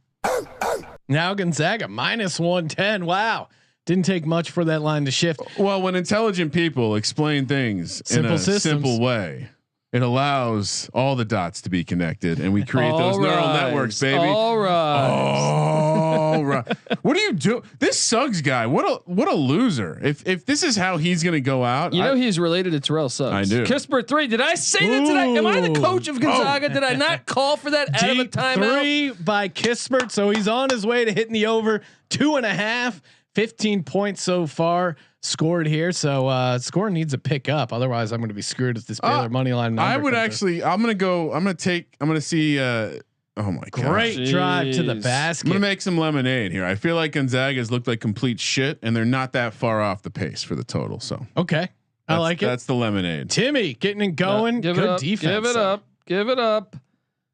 [SPEAKER 1] Now Gonzaga -110. Wow. Didn't take much for that line to shift.
[SPEAKER 2] Well, when intelligent people explain things in a simple way, it allows all the dots to be connected, and we create those neural networks, baby.
[SPEAKER 3] All right.
[SPEAKER 2] All right. What do you do? This Suggs guy. What a loser. If this is how he's going to go out,
[SPEAKER 3] he's related to Terrell Suggs.
[SPEAKER 2] I do.
[SPEAKER 3] Kispert 3. Did I say that today? Am I the coach of Gonzaga? Did I not call for that out of a timeout?
[SPEAKER 1] 3 by Kispert, so he's on his way to hitting the over 2.5. 15 points so far scored here. So score needs a pick up. Otherwise I'm going to be screwed with this Baylor money line.
[SPEAKER 2] I would actually, I'm going to see, oh my God.
[SPEAKER 1] Great drive to the basket.
[SPEAKER 2] I'm going to make some lemonade here. I feel like Gonzaga's looked like complete shit, and they're not that far off the pace for the total. So,
[SPEAKER 1] okay. I like it.
[SPEAKER 2] That's the lemonade.
[SPEAKER 1] Timmy getting it going. Good defense.
[SPEAKER 3] Give it up.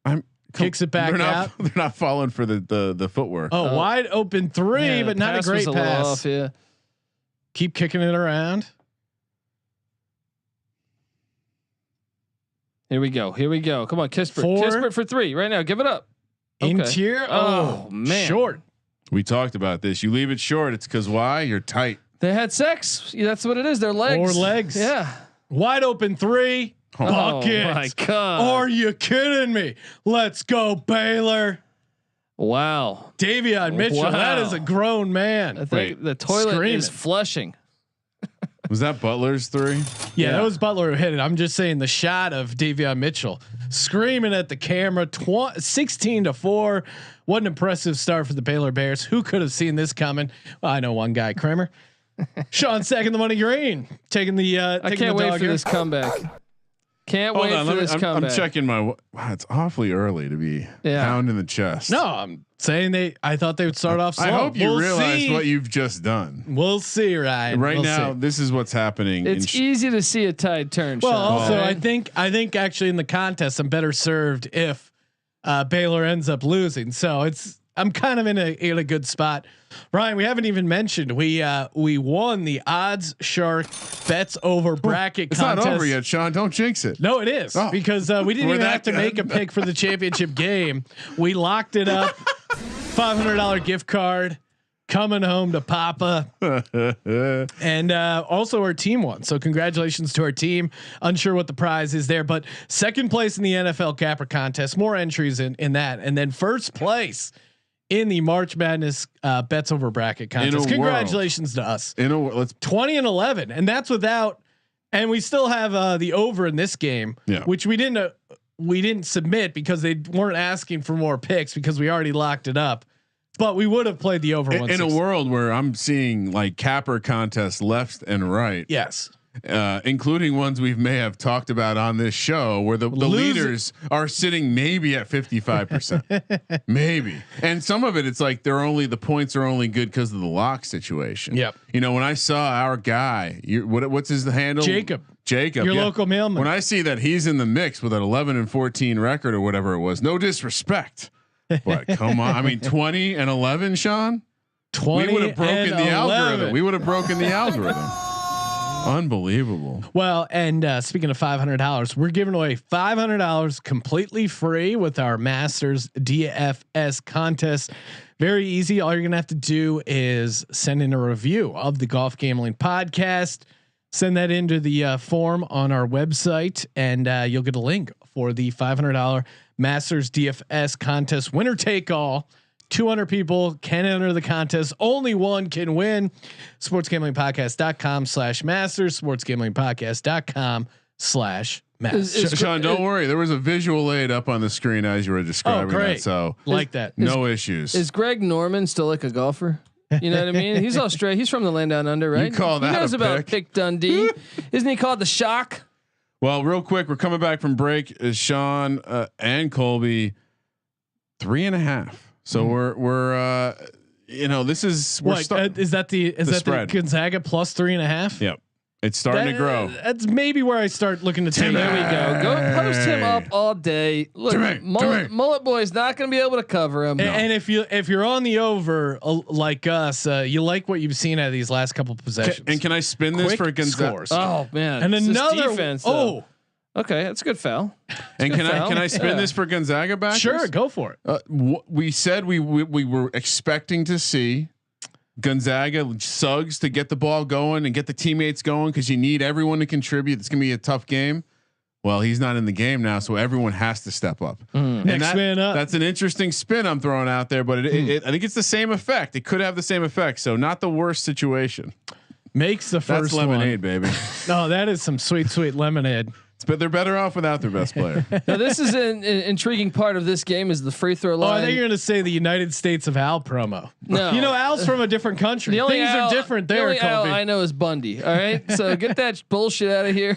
[SPEAKER 2] I'm
[SPEAKER 1] kicks it back out.
[SPEAKER 2] They're not falling for the footwork.
[SPEAKER 1] Oh, wide open three, but not a great pass.
[SPEAKER 3] Off, yeah.
[SPEAKER 1] Keep kicking it around.
[SPEAKER 3] Here we go. Come on, Kispert.
[SPEAKER 1] 4.
[SPEAKER 3] Kispert for 3 right now. Give it up. Okay.
[SPEAKER 1] Interior. Oh man, short.
[SPEAKER 2] We talked about this. You leave it short. It's because why? You're tight.
[SPEAKER 3] They had sex. Yeah, that's what it is. Their legs.
[SPEAKER 1] Or legs.
[SPEAKER 3] Yeah.
[SPEAKER 1] Wide open three. Bucket.
[SPEAKER 3] Oh my God.
[SPEAKER 1] Are you kidding me? Let's go Baylor.
[SPEAKER 3] Wow.
[SPEAKER 1] Davion Mitchell.
[SPEAKER 3] Wow.
[SPEAKER 1] That is a grown man.
[SPEAKER 3] I think the toilet is flushing.
[SPEAKER 2] Was that Butler's 3?
[SPEAKER 1] Yeah, that was Butler who hit it. I'm just saying the shot of Davion Mitchell screaming at the camera. 16-4. What an impressive start for the Baylor Bears. Who could have seen this coming? Well, I know one guy, Kramer. Sean second the money green, taking the.
[SPEAKER 3] I can't wait for this comeback. Can't wait for this comeback.
[SPEAKER 2] I'm checking my. Wow, it's awfully early to be pounding the chest.
[SPEAKER 1] No, I'm saying I thought they would start off slow.
[SPEAKER 2] I hope you realize what you've just done.
[SPEAKER 1] We'll see, Ryan.
[SPEAKER 2] Right now, this is what's happening.
[SPEAKER 3] It's easy to see a tide turn.
[SPEAKER 1] Well,
[SPEAKER 3] Sean.
[SPEAKER 1] also, I think actually in the contest, I'm better served if Baylor ends up losing. So I'm kind of in a good spot. Ryan, we haven't even mentioned we won the Odds Shark bets over bracket contest.
[SPEAKER 2] It's not over yet, Sean. Don't jinx it.
[SPEAKER 1] No, it is because we didn't even have to make a pick for the championship game. We locked it up. $500 gift card coming home to Papa, and also our team won. So congratulations to our team. Unsure what the prize is there, but second place in the NFL Capper contest. More entries in that, and then first place in the March Madness bets over bracket contest. Congratulations to us.
[SPEAKER 2] Let's
[SPEAKER 1] 20-11, and that's without. And we still have the over in this game, which we didn't submit because they weren't asking for more picks because we already locked it up. But we would have played the over.
[SPEAKER 2] In a world where I'm seeing like capper contests left and right.
[SPEAKER 1] Yes.
[SPEAKER 2] Including ones we may have talked about on this show where the leaders are sitting maybe at 55%, maybe. And some of it's like the points are only good because of the lock situation.
[SPEAKER 1] Yep.
[SPEAKER 2] You know, when I saw our guy, what's his handle?
[SPEAKER 1] Jacob,
[SPEAKER 2] your
[SPEAKER 1] local mailman.
[SPEAKER 2] When I see that he's in the mix with an 11-14 record or whatever it was, no disrespect, but come on. I mean, 20-11, Sean,
[SPEAKER 1] 20
[SPEAKER 2] we would have broken the algorithm. We would have broken the algorithm. Unbelievable.
[SPEAKER 1] Well, and speaking of $500, we're giving away $500 completely free with our Masters DFS contest. Very easy. All you're going to have to do is send in a review of the Golf Gambling Podcast. Send that into the form on our website, and you'll get a link for the $500 Masters DFS contest. Winner take all. 200 people can enter the contest. Only one can win. sportsgamblingpodcast.com/masters. sportsgamblingpodcast.com/masters.
[SPEAKER 2] Sean, don't worry. There was a visual aid up on the screen as you were describing that. So
[SPEAKER 1] like that.
[SPEAKER 2] No issues.
[SPEAKER 3] Is Greg Norman still like a golfer? You know what I mean? He's Australian. He's from the land down under, right?
[SPEAKER 2] You call that
[SPEAKER 3] he knows about Pick Dundee. Isn't he called the Shock?
[SPEAKER 2] Well, real quick, we're coming back from break. Sean and Colby 3.5. So we're this is
[SPEAKER 1] is that the Gonzaga plus 3.5?
[SPEAKER 2] Yep. It's starting to grow.
[SPEAKER 1] That's maybe where I start looking to take.
[SPEAKER 3] There we go. Go post him up all day. Look, Mullet Boy's not going to be able to cover him.
[SPEAKER 1] And if you're on the over like us, you like what you've seen out of these last couple possessions.
[SPEAKER 2] Can I spin this for Gonzaga?
[SPEAKER 3] Oh man!
[SPEAKER 1] And another
[SPEAKER 3] defense. Okay, that's a good foul.
[SPEAKER 2] And can I spin this for Gonzaga backers?
[SPEAKER 1] Sure, go for it.
[SPEAKER 2] We said we were expecting to see Gonzaga Suggs to get the ball going and get the teammates going because you need everyone to contribute. It's gonna be a tough game. Well, he's not in the game now, so everyone has to step up.
[SPEAKER 1] Next man up.
[SPEAKER 2] That's an interesting spin I'm throwing out there, but I think it's the same effect. It could have the same effect, so not the worst situation.
[SPEAKER 1] Makes the first
[SPEAKER 2] That's lemonade, baby.
[SPEAKER 1] No, that is some sweet lemonade.
[SPEAKER 2] But they're better off without their best player.
[SPEAKER 3] Now, this is an intriguing part of this game is the free throw line.
[SPEAKER 1] Oh, I think you're going to say the United States of Al promo.
[SPEAKER 3] No,
[SPEAKER 1] Al's from a different country.
[SPEAKER 3] The only
[SPEAKER 1] Things are different there.
[SPEAKER 3] The only Al I know is Bundy. All right, so get that bullshit out of here.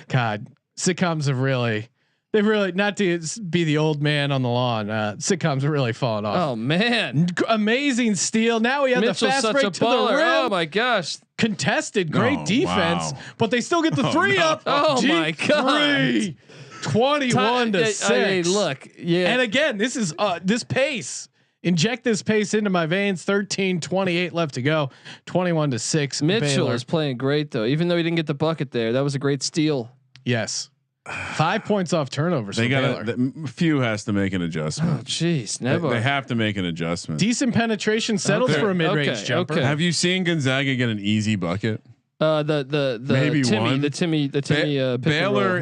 [SPEAKER 1] God, sitcoms have they've really, not to be the old man on the lawn. Sitcoms have really fallen off.
[SPEAKER 3] Oh man,
[SPEAKER 1] amazing steal. Now we have the fast break to the rim.
[SPEAKER 3] Oh my gosh.
[SPEAKER 1] Contested, great defense, but they still get the three up.
[SPEAKER 3] Oh my god!
[SPEAKER 1] 21-6.
[SPEAKER 3] I mean, look, yeah.
[SPEAKER 1] And again, this is this pace. Inject this pace into my veins. 13:28 left to go. 21-6.
[SPEAKER 3] Mitchell
[SPEAKER 1] Baylor
[SPEAKER 3] is playing great though, even though he didn't get the bucket there. That was a great steal.
[SPEAKER 1] Yes. 5 points off turnovers.
[SPEAKER 2] They got few has to make an adjustment.
[SPEAKER 3] Oh jeez,
[SPEAKER 2] They have to make an adjustment.
[SPEAKER 1] Decent penetration settles for a mid-range jumper.
[SPEAKER 3] Okay.
[SPEAKER 2] Have you seen Gonzaga get an easy bucket?
[SPEAKER 3] The
[SPEAKER 2] Maybe
[SPEAKER 3] Timmy,
[SPEAKER 2] one.
[SPEAKER 3] the Timmy
[SPEAKER 2] Baylor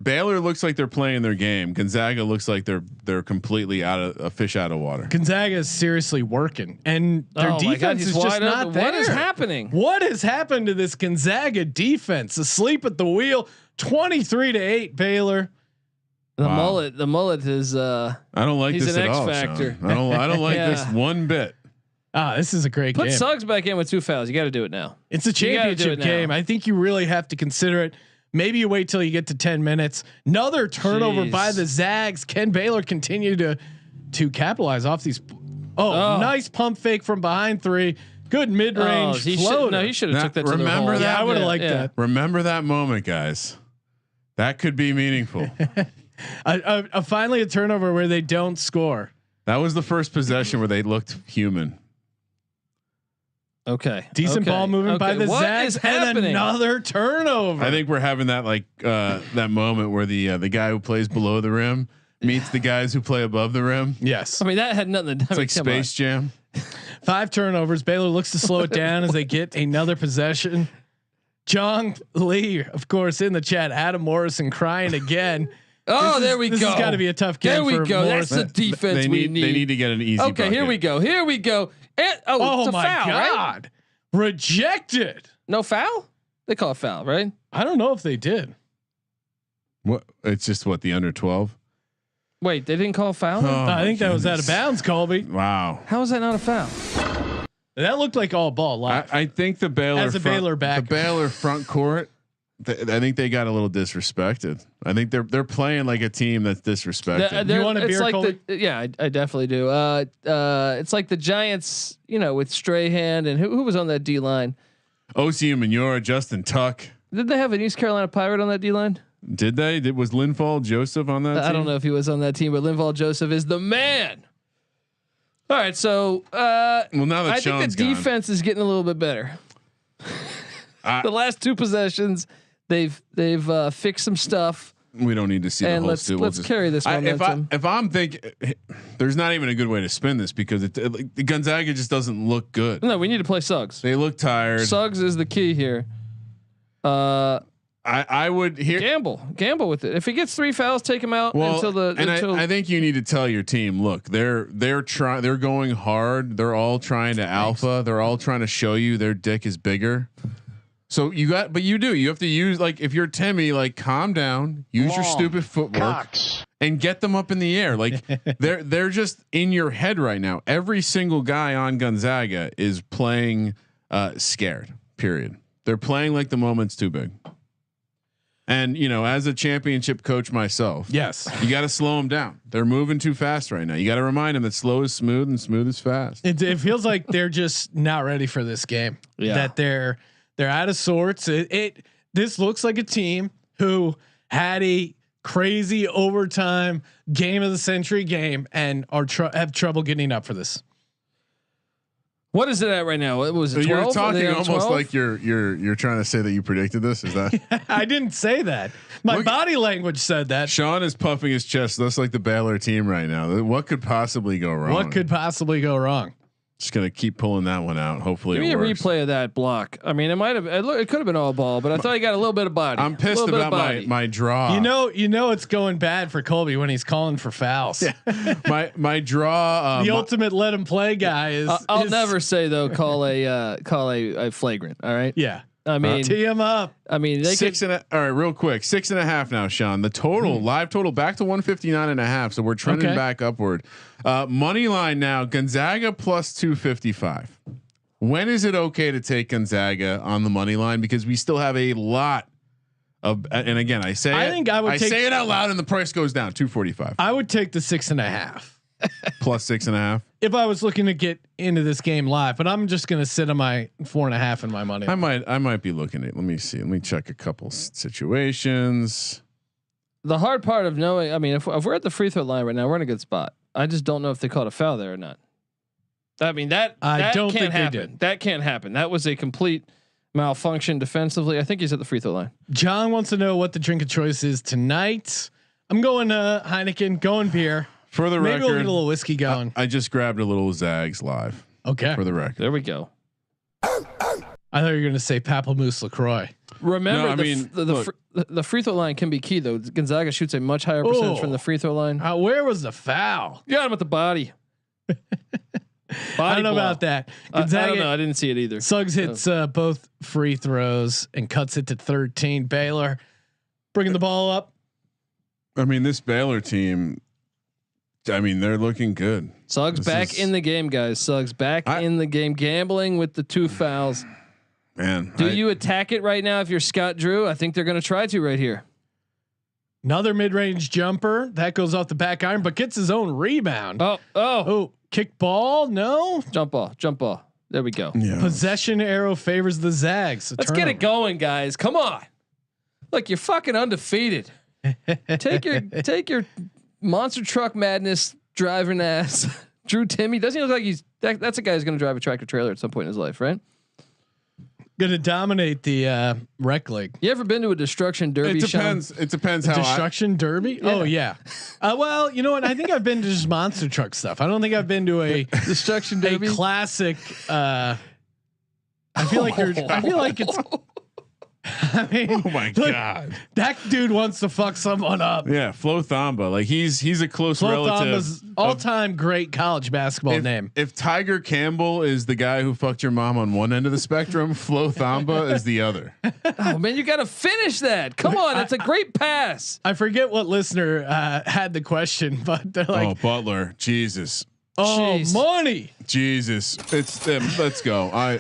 [SPEAKER 2] Baylor looks like they're playing their game. Gonzaga looks like they're completely out of a fish out of water.
[SPEAKER 1] Gonzaga is seriously working, and their defense is just not there.
[SPEAKER 3] What is happening?
[SPEAKER 1] What has happened to this Gonzaga defense? Asleep at the wheel. 23-8 Baylor.
[SPEAKER 3] The mullet is.
[SPEAKER 2] I don't like this at all.
[SPEAKER 3] Factor.
[SPEAKER 2] Sean. I don't like this one bit.
[SPEAKER 1] This is a great game.
[SPEAKER 3] Put Suggs back in with 2 fouls. You got to do it now.
[SPEAKER 1] It's a championship game. I think you really have to consider it. Maybe you wait till you get to 10 minutes. Another turnover by the Zags. Can Baylor continue to capitalize off these? Nice pump fake from behind 3. Good mid range floater.
[SPEAKER 3] He should have took that.
[SPEAKER 2] Remember
[SPEAKER 3] to the
[SPEAKER 2] that?
[SPEAKER 1] Yeah, I would have liked that.
[SPEAKER 2] Remember that moment, guys. That could be meaningful.
[SPEAKER 1] Finally, a turnover where they don't score.
[SPEAKER 2] That was the first possession where they looked human.
[SPEAKER 3] Okay.
[SPEAKER 1] Decent ball movement by the Zags and another turnover.
[SPEAKER 2] I think we're having that that moment where the guy who plays below the rim meets the guys who play above the rim.
[SPEAKER 1] Yes.
[SPEAKER 3] I mean that had nothing to do.
[SPEAKER 2] It's like Space Jam.
[SPEAKER 1] 5 turnovers. Baylor looks to slow it down as they get another possession. John Lee, of course, in the chat. Adam Morrison crying again.
[SPEAKER 3] There we go.
[SPEAKER 1] This has got to be a tough game.
[SPEAKER 3] There we
[SPEAKER 1] for
[SPEAKER 3] go.
[SPEAKER 1] Morrison.
[SPEAKER 3] That's the defense we need.
[SPEAKER 2] They need to get an easy.
[SPEAKER 3] Okay, here we go. Here we go. And, it's a
[SPEAKER 1] my
[SPEAKER 3] foul,
[SPEAKER 1] God!
[SPEAKER 3] Right?
[SPEAKER 1] Rejected.
[SPEAKER 3] No foul? They call it foul, right?
[SPEAKER 1] I don't know if they did.
[SPEAKER 2] What? It's just the under 12.
[SPEAKER 3] Wait, they didn't call a foul?
[SPEAKER 1] I think that was out of bounds, Colby.
[SPEAKER 2] Wow.
[SPEAKER 3] How is that not a foul?
[SPEAKER 1] That looked like all ball live.
[SPEAKER 2] I think the Baylor
[SPEAKER 1] back.
[SPEAKER 2] The Baylor front court. I think they got a little disrespected. I think they're playing like a team that's disrespected.
[SPEAKER 1] You want a beer,
[SPEAKER 3] like
[SPEAKER 1] Colby?
[SPEAKER 3] Yeah, I definitely do. It's like the Giants, with Strahan and who was on that D line?
[SPEAKER 2] Osi Umenyiora, Justin Tuck.
[SPEAKER 3] Did they have an East Carolina Pirate on that D line?
[SPEAKER 2] Did they? Was Linval Joseph on that team?
[SPEAKER 3] I don't know if he was on that team, but Linval Joseph is the man. All right, so
[SPEAKER 2] now that
[SPEAKER 3] I think the defense is getting a little bit better. The last 2 possessions, they've fixed some stuff.
[SPEAKER 2] We don't need to see the whole
[SPEAKER 3] let's carry this momentum.
[SPEAKER 2] If I'm thinking, there's not even a good way to spin this because the Gonzaga just doesn't look good.
[SPEAKER 3] No, we need to play Suggs.
[SPEAKER 2] They look tired.
[SPEAKER 3] Suggs is the key here.
[SPEAKER 2] I would
[SPEAKER 3] gamble with it. If he gets 3 fouls, take him out
[SPEAKER 2] I think you need to tell your team, look, they're going hard. They're all trying to alpha. They're all trying to show you their dick is bigger. So you have to use, if you're Timmy, calm down, use your stupid footwork and get them up in the air. They're just in your head right now. Every single guy on Gonzaga is playing scared, period. They're playing like the moment's too big. And as a championship coach myself,
[SPEAKER 1] yes,
[SPEAKER 2] you got to slow them down. They're moving too fast right now. You got to remind them that slow is smooth and smooth is fast.
[SPEAKER 1] It feels like they're just not ready for this game.
[SPEAKER 3] Yeah.
[SPEAKER 1] That they're out of sorts. This looks like a team who had a crazy overtime game of the century game and have trouble getting up for this.
[SPEAKER 3] What is it at right now? It was 12?
[SPEAKER 2] You're talking almost
[SPEAKER 3] 12?
[SPEAKER 2] like you're trying to say that you predicted this. Is that?
[SPEAKER 1] I didn't say that. My body language said that.
[SPEAKER 2] Sean is puffing his chest. Looks like the Baylor team right now. What could possibly go wrong?
[SPEAKER 1] What could possibly go wrong?
[SPEAKER 2] Just gonna keep pulling that one out. Hopefully,
[SPEAKER 3] give me a replay of that block. I mean, it could have been all ball, but I thought he got a little bit of body.
[SPEAKER 2] I'm pissed about my draw.
[SPEAKER 1] You know it's going bad for Colby when he's calling for fouls.
[SPEAKER 2] Yeah. my draw.
[SPEAKER 1] The ultimate let him play guy is.
[SPEAKER 3] I'll never say though. Call a flagrant. All right.
[SPEAKER 1] Yeah.
[SPEAKER 3] I mean,
[SPEAKER 1] tee him up.
[SPEAKER 3] I mean, they
[SPEAKER 2] all right, real quick, 6.5 now, Sean. The total live total back to 159.5. So we're trending back upward. Money line now, Gonzaga plus 255. When is it okay to take Gonzaga on the money line? Because we still have a lot of, and again, I say it out loud and the price goes down 245.
[SPEAKER 1] I would take the 6.5
[SPEAKER 2] plus 6.5.
[SPEAKER 1] If I was looking to get into this game live, but I'm just going to sit on my 4.5 in my money.
[SPEAKER 2] I might be looking at. Let me see. Let me check a couple situations.
[SPEAKER 3] The hard part of knowing, I mean, if we're at the free throw line right now, we're in a good spot. I just don't know if they caught a foul there or not. I mean, that
[SPEAKER 1] don't
[SPEAKER 3] can't
[SPEAKER 1] think
[SPEAKER 3] happen.
[SPEAKER 1] they did.
[SPEAKER 3] That can't happen. That was a complete malfunction defensively. I think he's at the free throw line.
[SPEAKER 1] John wants to know what the drink of choice is tonight. I'm going Heineken, going beer.
[SPEAKER 2] For the
[SPEAKER 1] Maybe
[SPEAKER 2] record,
[SPEAKER 1] we'll get a little whiskey going.
[SPEAKER 2] I just grabbed a little Zags live.
[SPEAKER 1] Okay.
[SPEAKER 2] For the record.
[SPEAKER 3] There we go.
[SPEAKER 1] I thought you were going to say Pamplemousse LaCroix.
[SPEAKER 3] Remember, the free throw line can be key though. Gonzaga shoots a much higher percentage from the free throw line.
[SPEAKER 1] Where was the foul?
[SPEAKER 3] You got him at the body.
[SPEAKER 1] I don't know about that. Gonzaga,
[SPEAKER 3] I don't know. I didn't see it either.
[SPEAKER 1] Suggs hits both free throws and cuts it to 13. Baylor bringing the ball up.
[SPEAKER 2] I mean, this Baylor team, I mean, they're looking good.
[SPEAKER 3] Suggs back in the game, guys. Suggs back in the game, gambling with the 2 fouls.
[SPEAKER 2] Man,
[SPEAKER 3] do you attack it right now if you're Scott Drew? I think they're going to try to right here.
[SPEAKER 1] Another mid-range jumper that goes off the back iron, but gets his own rebound. Oh, kick ball. No
[SPEAKER 3] jump ball. There we go.
[SPEAKER 2] Yeah.
[SPEAKER 1] Possession arrow favors the Zags.
[SPEAKER 3] Let's get it going, guys. Come on. Look, you're fucking undefeated. take your monster truck madness driving ass. Drew Timmy. Doesn't he look like that's a guy who's going to drive a tractor trailer at some point in his life, right?
[SPEAKER 1] Going to dominate the rec league.
[SPEAKER 3] You ever been to a destruction derby?
[SPEAKER 2] It depends. It depends how
[SPEAKER 1] destruction derby. Yeah. Oh yeah. Well, you know what? I think I've been to just monster truck stuff. I don't think I've been to a
[SPEAKER 3] destruction derby.
[SPEAKER 1] A classic. I feel like it's. I mean,
[SPEAKER 2] oh my god,
[SPEAKER 1] that dude wants to fuck someone up.
[SPEAKER 2] Yeah, Flo Thamba, like he's a close
[SPEAKER 1] Flo
[SPEAKER 2] relative.
[SPEAKER 1] Thamba's all-time great college basketball name.
[SPEAKER 2] If Tiger Campbell is the guy who fucked your mom on one end of the spectrum, Flo Thamba is the other.
[SPEAKER 3] Oh man, you got to finish that. Come on, that's a great pass.
[SPEAKER 1] I forget what listener had the question, but they're like,
[SPEAKER 2] "Oh, Butler, Jesus,
[SPEAKER 1] jeez. Money,
[SPEAKER 2] Jesus, it's let's go."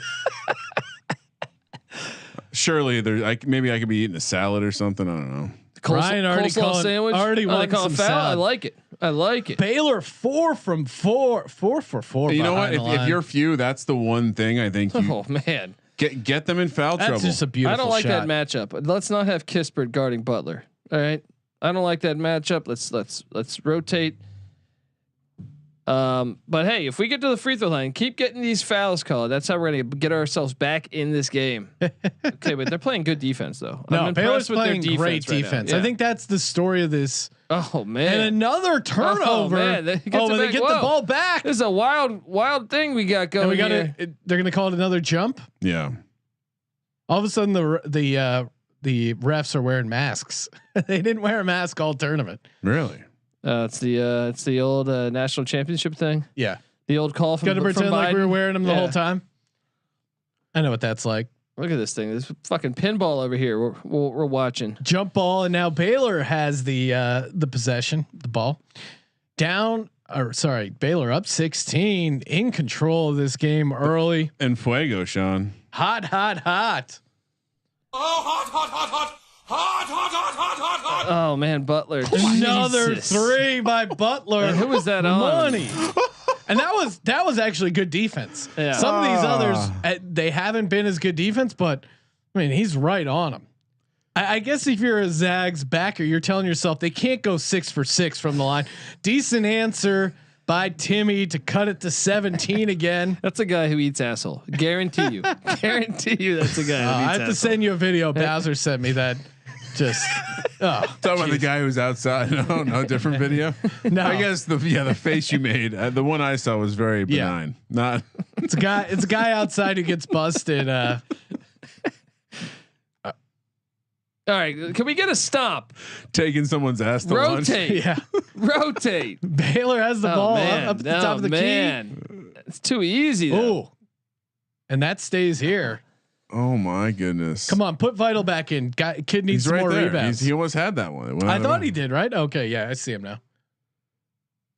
[SPEAKER 2] Surely maybe I could be eating a salad or something. I don't know.
[SPEAKER 1] Ryan already
[SPEAKER 3] coleslaw sandwich.
[SPEAKER 1] Already won some
[SPEAKER 3] foul.
[SPEAKER 1] salad.
[SPEAKER 3] I like it.
[SPEAKER 1] Baylor 4 for 4.
[SPEAKER 2] You know what? If you're few, that's the one thing I think.
[SPEAKER 3] Oh man,
[SPEAKER 2] get them in foul trouble.
[SPEAKER 1] That's just a beautiful.
[SPEAKER 3] I don't like
[SPEAKER 1] shot.
[SPEAKER 3] that matchup. Let's not have Kispert guarding Butler. All right, I don't like that matchup. Let's rotate. But hey, if we get to the free throw line, keep getting these fouls called. That's how we're gonna get ourselves back in this game. Okay, but they're playing good defense though.
[SPEAKER 1] No, Baylor's playing great defense.
[SPEAKER 3] Yeah.
[SPEAKER 1] I think that's the story of this.
[SPEAKER 3] Oh man!
[SPEAKER 1] And another turnover.
[SPEAKER 3] Oh man! They get
[SPEAKER 1] the ball back.
[SPEAKER 3] This is a wild thing we got going.
[SPEAKER 1] And they're gonna call it another jump.
[SPEAKER 2] Yeah.
[SPEAKER 1] All of a sudden, the refs are wearing masks. They didn't wear a mask all tournament.
[SPEAKER 2] Really?
[SPEAKER 3] It's the old national championship thing.
[SPEAKER 1] Yeah,
[SPEAKER 3] the old call from.
[SPEAKER 1] Got to pretend like we were wearing them the whole time. I know what that's like.
[SPEAKER 3] Look at this thing. This fucking pinball over here. We're watching
[SPEAKER 1] jump ball, and now Baylor has the possession, the ball down. Or sorry, Baylor up 16, in control of this game early.
[SPEAKER 2] And fuego, Sean.
[SPEAKER 1] Hot.
[SPEAKER 4] Oh, hot.
[SPEAKER 3] Oh man, Butler!
[SPEAKER 1] Another 3 by Butler.
[SPEAKER 3] Who was that on?
[SPEAKER 1] Money. And that was actually good defense.
[SPEAKER 3] Yeah.
[SPEAKER 1] Some of these others, they haven't been as good defense, but I mean, he's right on them. I guess if you're a Zags backer, you're telling yourself they can't go 6 for 6 from the line. Decent answer by Timmy to cut it to 17 again.
[SPEAKER 3] That's a guy who eats asshole. Guarantee you. Guarantee you that's a guy who eats
[SPEAKER 1] I have
[SPEAKER 3] asshole.
[SPEAKER 1] to send you a video. Bowser sent me that. Just
[SPEAKER 2] talking about the guy who's outside. No different video.
[SPEAKER 1] No,
[SPEAKER 2] I guess the face you made. The one I saw was very benign. Not.
[SPEAKER 1] It's a guy outside who gets busted.
[SPEAKER 3] All right, can we get a stop?
[SPEAKER 2] Taking someone's ass to
[SPEAKER 3] rotate.
[SPEAKER 2] lunch.
[SPEAKER 1] Yeah,
[SPEAKER 3] rotate.
[SPEAKER 1] Baylor has the ball up at the top of the key.
[SPEAKER 3] It's too easy.
[SPEAKER 1] Oh, and that stays here.
[SPEAKER 2] Oh my goodness!
[SPEAKER 1] Come on, put Vital back in. Kid needs some more rebounds.
[SPEAKER 2] He almost had that one.
[SPEAKER 1] I thought he did, right? Okay, yeah, I see him now.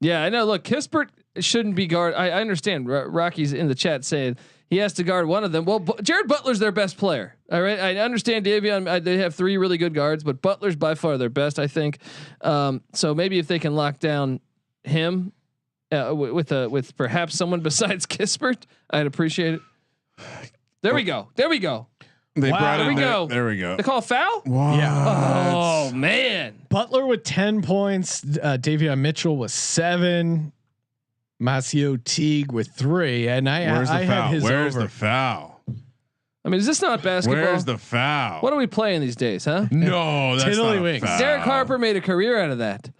[SPEAKER 3] Yeah, I know. Look, Kispert shouldn't be guard. I understand. Rocky's in the chat saying he has to guard one of them. Well, Jared Butler's their best player. All right, I understand Davion. They have 3 really good guards, but Butler's by far their best, I think. So maybe if they can lock down him with perhaps someone besides Kispert, I'd appreciate it. There we go.
[SPEAKER 2] They brought
[SPEAKER 3] there we go.
[SPEAKER 2] There we go.
[SPEAKER 3] They call a foul?
[SPEAKER 2] What?
[SPEAKER 1] Yeah.
[SPEAKER 3] Oh man. man.
[SPEAKER 1] Butler with 10 points. Davion Mitchell with 7. Masio Teague with 3. And I have his
[SPEAKER 2] Where's
[SPEAKER 1] over.
[SPEAKER 2] the foul?
[SPEAKER 3] I mean, is this not basketball?
[SPEAKER 2] Where's the foul?
[SPEAKER 3] What are we playing these days, huh?
[SPEAKER 2] No, that's not a foul.
[SPEAKER 3] Derek Harper made a career out of that.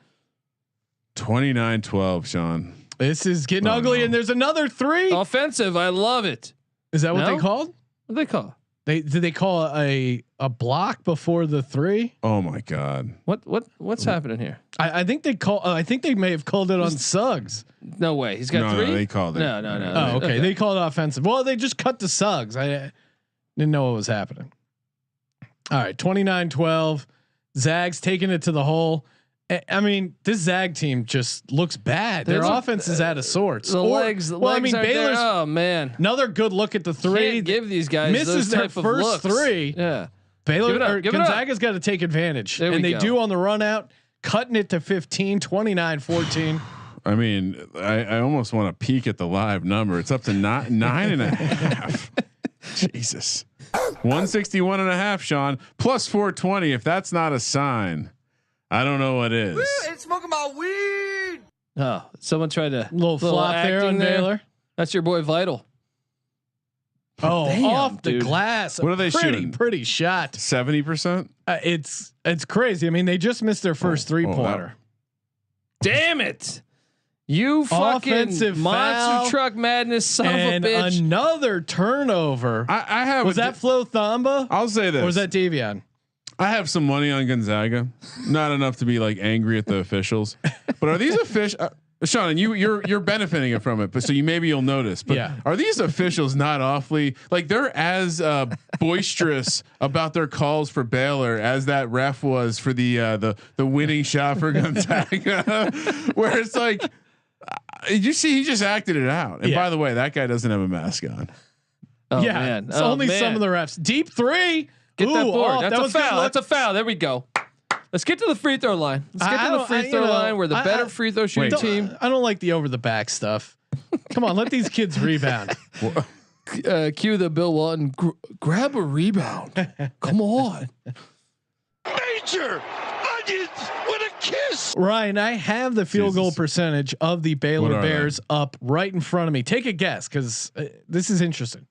[SPEAKER 2] 29-12, Sean.
[SPEAKER 1] This is getting ugly, and there's another 3.
[SPEAKER 3] Offensive, I love it.
[SPEAKER 1] Is that what they called?
[SPEAKER 3] What do they call?
[SPEAKER 1] Did they call a block before the 3?
[SPEAKER 2] Oh my God!
[SPEAKER 3] What's happening here?
[SPEAKER 1] I think they call. I think they may have called it on Suggs.
[SPEAKER 3] No way. He's got 3.
[SPEAKER 2] No, they called it.
[SPEAKER 3] No.
[SPEAKER 1] Oh, okay. They called it offensive. Well, they just cut to Suggs. I didn't know what was happening. All right, 29-12. Zags taking it to the hole. I mean, this Zag team just looks bad. Their offense is out of sorts.
[SPEAKER 3] The legs. Well, I mean,
[SPEAKER 1] Baylor's.
[SPEAKER 3] Oh man,
[SPEAKER 1] another good look at the 3.
[SPEAKER 3] Can't give these guys
[SPEAKER 1] misses
[SPEAKER 3] those
[SPEAKER 1] their
[SPEAKER 3] type of
[SPEAKER 1] first
[SPEAKER 3] looks.
[SPEAKER 1] 3.
[SPEAKER 3] Yeah,
[SPEAKER 1] Baylor Gonzaga's got to take advantage, and they do on the run out, cutting it to 15, 29-14.
[SPEAKER 2] I mean, I almost want to peek at the live number. It's up to 9.5. Jesus, 161.5, Sean, plus 420. If that's not a sign, I don't know what is.
[SPEAKER 4] Ain't smoking my weed.
[SPEAKER 3] Oh, someone tried to
[SPEAKER 1] little flop there on Baylor.
[SPEAKER 3] That's your boy Vital.
[SPEAKER 1] Oh, damn, off the glass.
[SPEAKER 2] What are they shooting?
[SPEAKER 1] Pretty shot.
[SPEAKER 2] 70%.
[SPEAKER 1] It's crazy. I mean, they just missed their first 3-pointer.
[SPEAKER 3] Damn it! You fucking
[SPEAKER 1] Offensive
[SPEAKER 3] monster
[SPEAKER 1] foul
[SPEAKER 3] truck madness son
[SPEAKER 1] and
[SPEAKER 3] of a bitch!
[SPEAKER 1] Another turnover.
[SPEAKER 2] I have.
[SPEAKER 1] Was that Flo Thamba?
[SPEAKER 2] I'll say this.
[SPEAKER 1] Or was that Davion?
[SPEAKER 2] I have some money on Gonzaga, not enough to be like angry at the officials, but are these officials, Sean? And you're benefiting from it, but so you'll notice. But are these officials not awfully like they're as boisterous about their calls for Baylor as that ref was for the winning shot for Gonzaga, where it's like you see he just acted it out. And by the way, that guy doesn't have a mask on.
[SPEAKER 3] Oh, man.
[SPEAKER 1] It's only some of the refs. Deep 3.
[SPEAKER 3] Get that board.
[SPEAKER 1] Off.
[SPEAKER 3] That's a foul. That's a foul. There we go. Let's get to the free throw line. Let's get to the free throw line. We're the better free throw shooting team.
[SPEAKER 1] I don't like the over the back stuff. Come on, let these kids rebound.
[SPEAKER 3] Cue the Bill Walton. Grab a rebound. Come on.
[SPEAKER 4] Major onions with a kiss.
[SPEAKER 1] Ryan, I have the field goal percentage of the Baylor Bears up right in front of me. Take a guess, because this is interesting.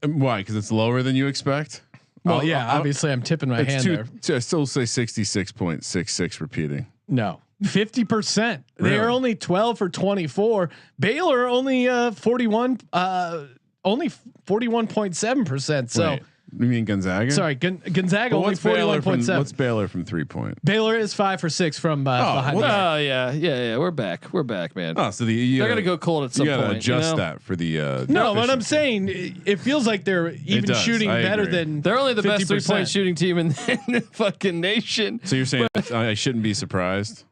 [SPEAKER 2] Why? Because it's lower than you expect.
[SPEAKER 1] Well, obviously I'm tipping my hand there.
[SPEAKER 2] I still say 66.66 repeating.
[SPEAKER 1] No, 50%.
[SPEAKER 2] Really?
[SPEAKER 1] They are only 12 for 24. Baylor only 41.7%. So
[SPEAKER 2] you mean Gonzaga?
[SPEAKER 1] Sorry, Gonzaga only 41.7.
[SPEAKER 2] What's Baylor from 3-point?
[SPEAKER 1] Baylor is 5 for 6 from behind.
[SPEAKER 3] Well, yeah. We're back, man.
[SPEAKER 2] Oh, so
[SPEAKER 3] they're gonna go cold at some point.
[SPEAKER 2] You gotta adjust that for the.
[SPEAKER 1] No, but I'm saying it feels like they're even shooting better than.
[SPEAKER 3] They're only the
[SPEAKER 1] 50%.
[SPEAKER 3] best 3-point shooting team in the fucking nation.
[SPEAKER 2] So you're saying I shouldn't be surprised?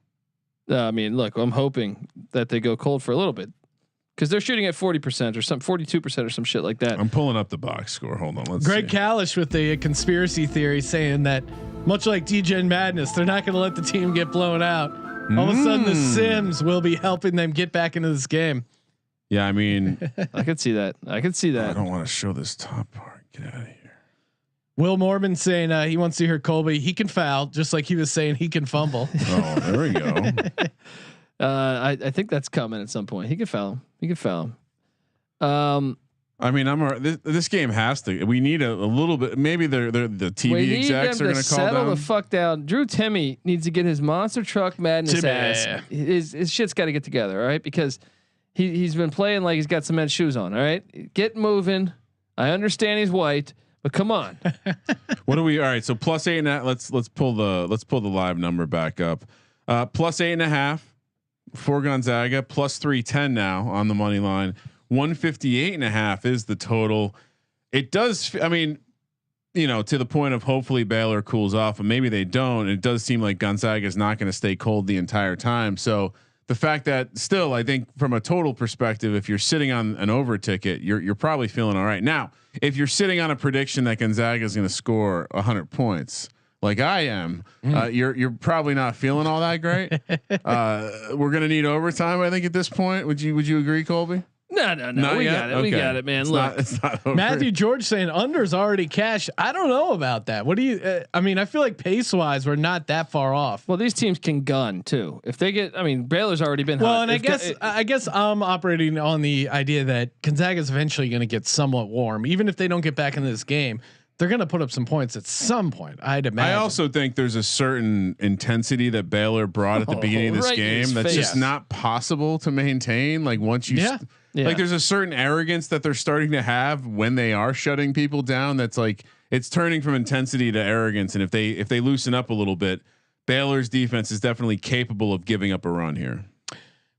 [SPEAKER 3] I mean, look, I'm hoping that they go cold for a little bit. Because they're shooting at 40% or some 42% or some shit like that.
[SPEAKER 2] I'm pulling up the box score. Hold on. Let's
[SPEAKER 1] Greg
[SPEAKER 2] see.
[SPEAKER 1] Kalish with the conspiracy theory saying that much like DGen Madness, they're not going to let the team get blown out. All of a sudden, the Sims will be helping them get back into this game.
[SPEAKER 2] Yeah, I mean,
[SPEAKER 3] I could see that. I don't
[SPEAKER 2] want to show this top part. Get out of here.
[SPEAKER 1] Will Mormon saying he wants to hear Colby. He can foul, just like he was saying he can fumble.
[SPEAKER 2] Oh, there we go.
[SPEAKER 3] I think that's coming at some point. He could foul him.
[SPEAKER 2] I mean, this game has to. We need a little bit. Maybe the TV execs are going to call
[SPEAKER 3] settle
[SPEAKER 2] down.
[SPEAKER 3] the fuck down. Drew Timme needs to get his monster truck madness ass. His shit's got to get together, all right? Because he's been playing like he's got cement shoes on. All right, get moving. I understand he's white, but come on.
[SPEAKER 2] What are we? All right, so +8.5. Let's pull the live number back up. +8.5 for Gonzaga. +310 now on the money line. 158.5 is the total. It does. I mean, to the point of hopefully Baylor cools off, and maybe they don't. It does seem like Gonzaga is not going to stay cold the entire time. So the fact that still, I think from a total perspective, if you're sitting on an over ticket, you're probably feeling all right. Now, if you're sitting on a prediction that Gonzaga is going to score 100 points, like I am, you're probably not feeling all that great. We're going to need overtime, I think, at this point. Would you agree, Colby?
[SPEAKER 3] No. We got it. Okay. We got it, man. Look,
[SPEAKER 2] it's not over.
[SPEAKER 1] Matthew George saying under's already cashed. I don't know about that. What do you? I mean, I feel like pace wise, we're not that far off.
[SPEAKER 3] well, these teams can gun too. If they get, I mean, Baylor's already been.
[SPEAKER 1] Well,
[SPEAKER 3] hot.
[SPEAKER 1] and I guess I'm operating on the idea that Gonzaga's eventually going to get somewhat warm, even if they don't get back into this game. They're going to put up some points at some point. I'd imagine.
[SPEAKER 2] I also think there's a certain intensity that Baylor brought at the beginning of this game that's just not possible to maintain. Like once you, like there's a certain arrogance that they're starting to have when they are shutting people down. That's like it's turning from intensity to arrogance. And if they loosen up a little bit, Baylor's defense is definitely capable of giving up a run here.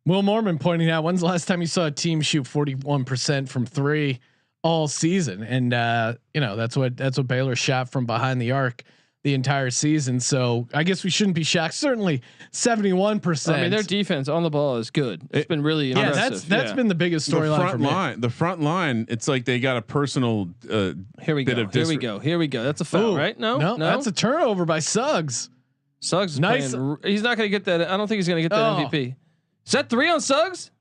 [SPEAKER 1] Will Mormon pointing out, when's the last time you saw a team shoot 41% from three all season? And that's what Baylor shot from behind the arc the entire season. So I guess we shouldn't be shocked. Certainly 71%.
[SPEAKER 3] I mean, their defense on the ball is good. It's been really impressive.
[SPEAKER 1] That's been the biggest storyline.
[SPEAKER 2] The front line. It's like they got a personal
[SPEAKER 3] Here we go. That's a foul, right? No,
[SPEAKER 1] that's a turnover by Suggs.
[SPEAKER 3] Suggs is nice. He's not going to get that. I don't think he's going to get that MVP. Is that 3 on Suggs?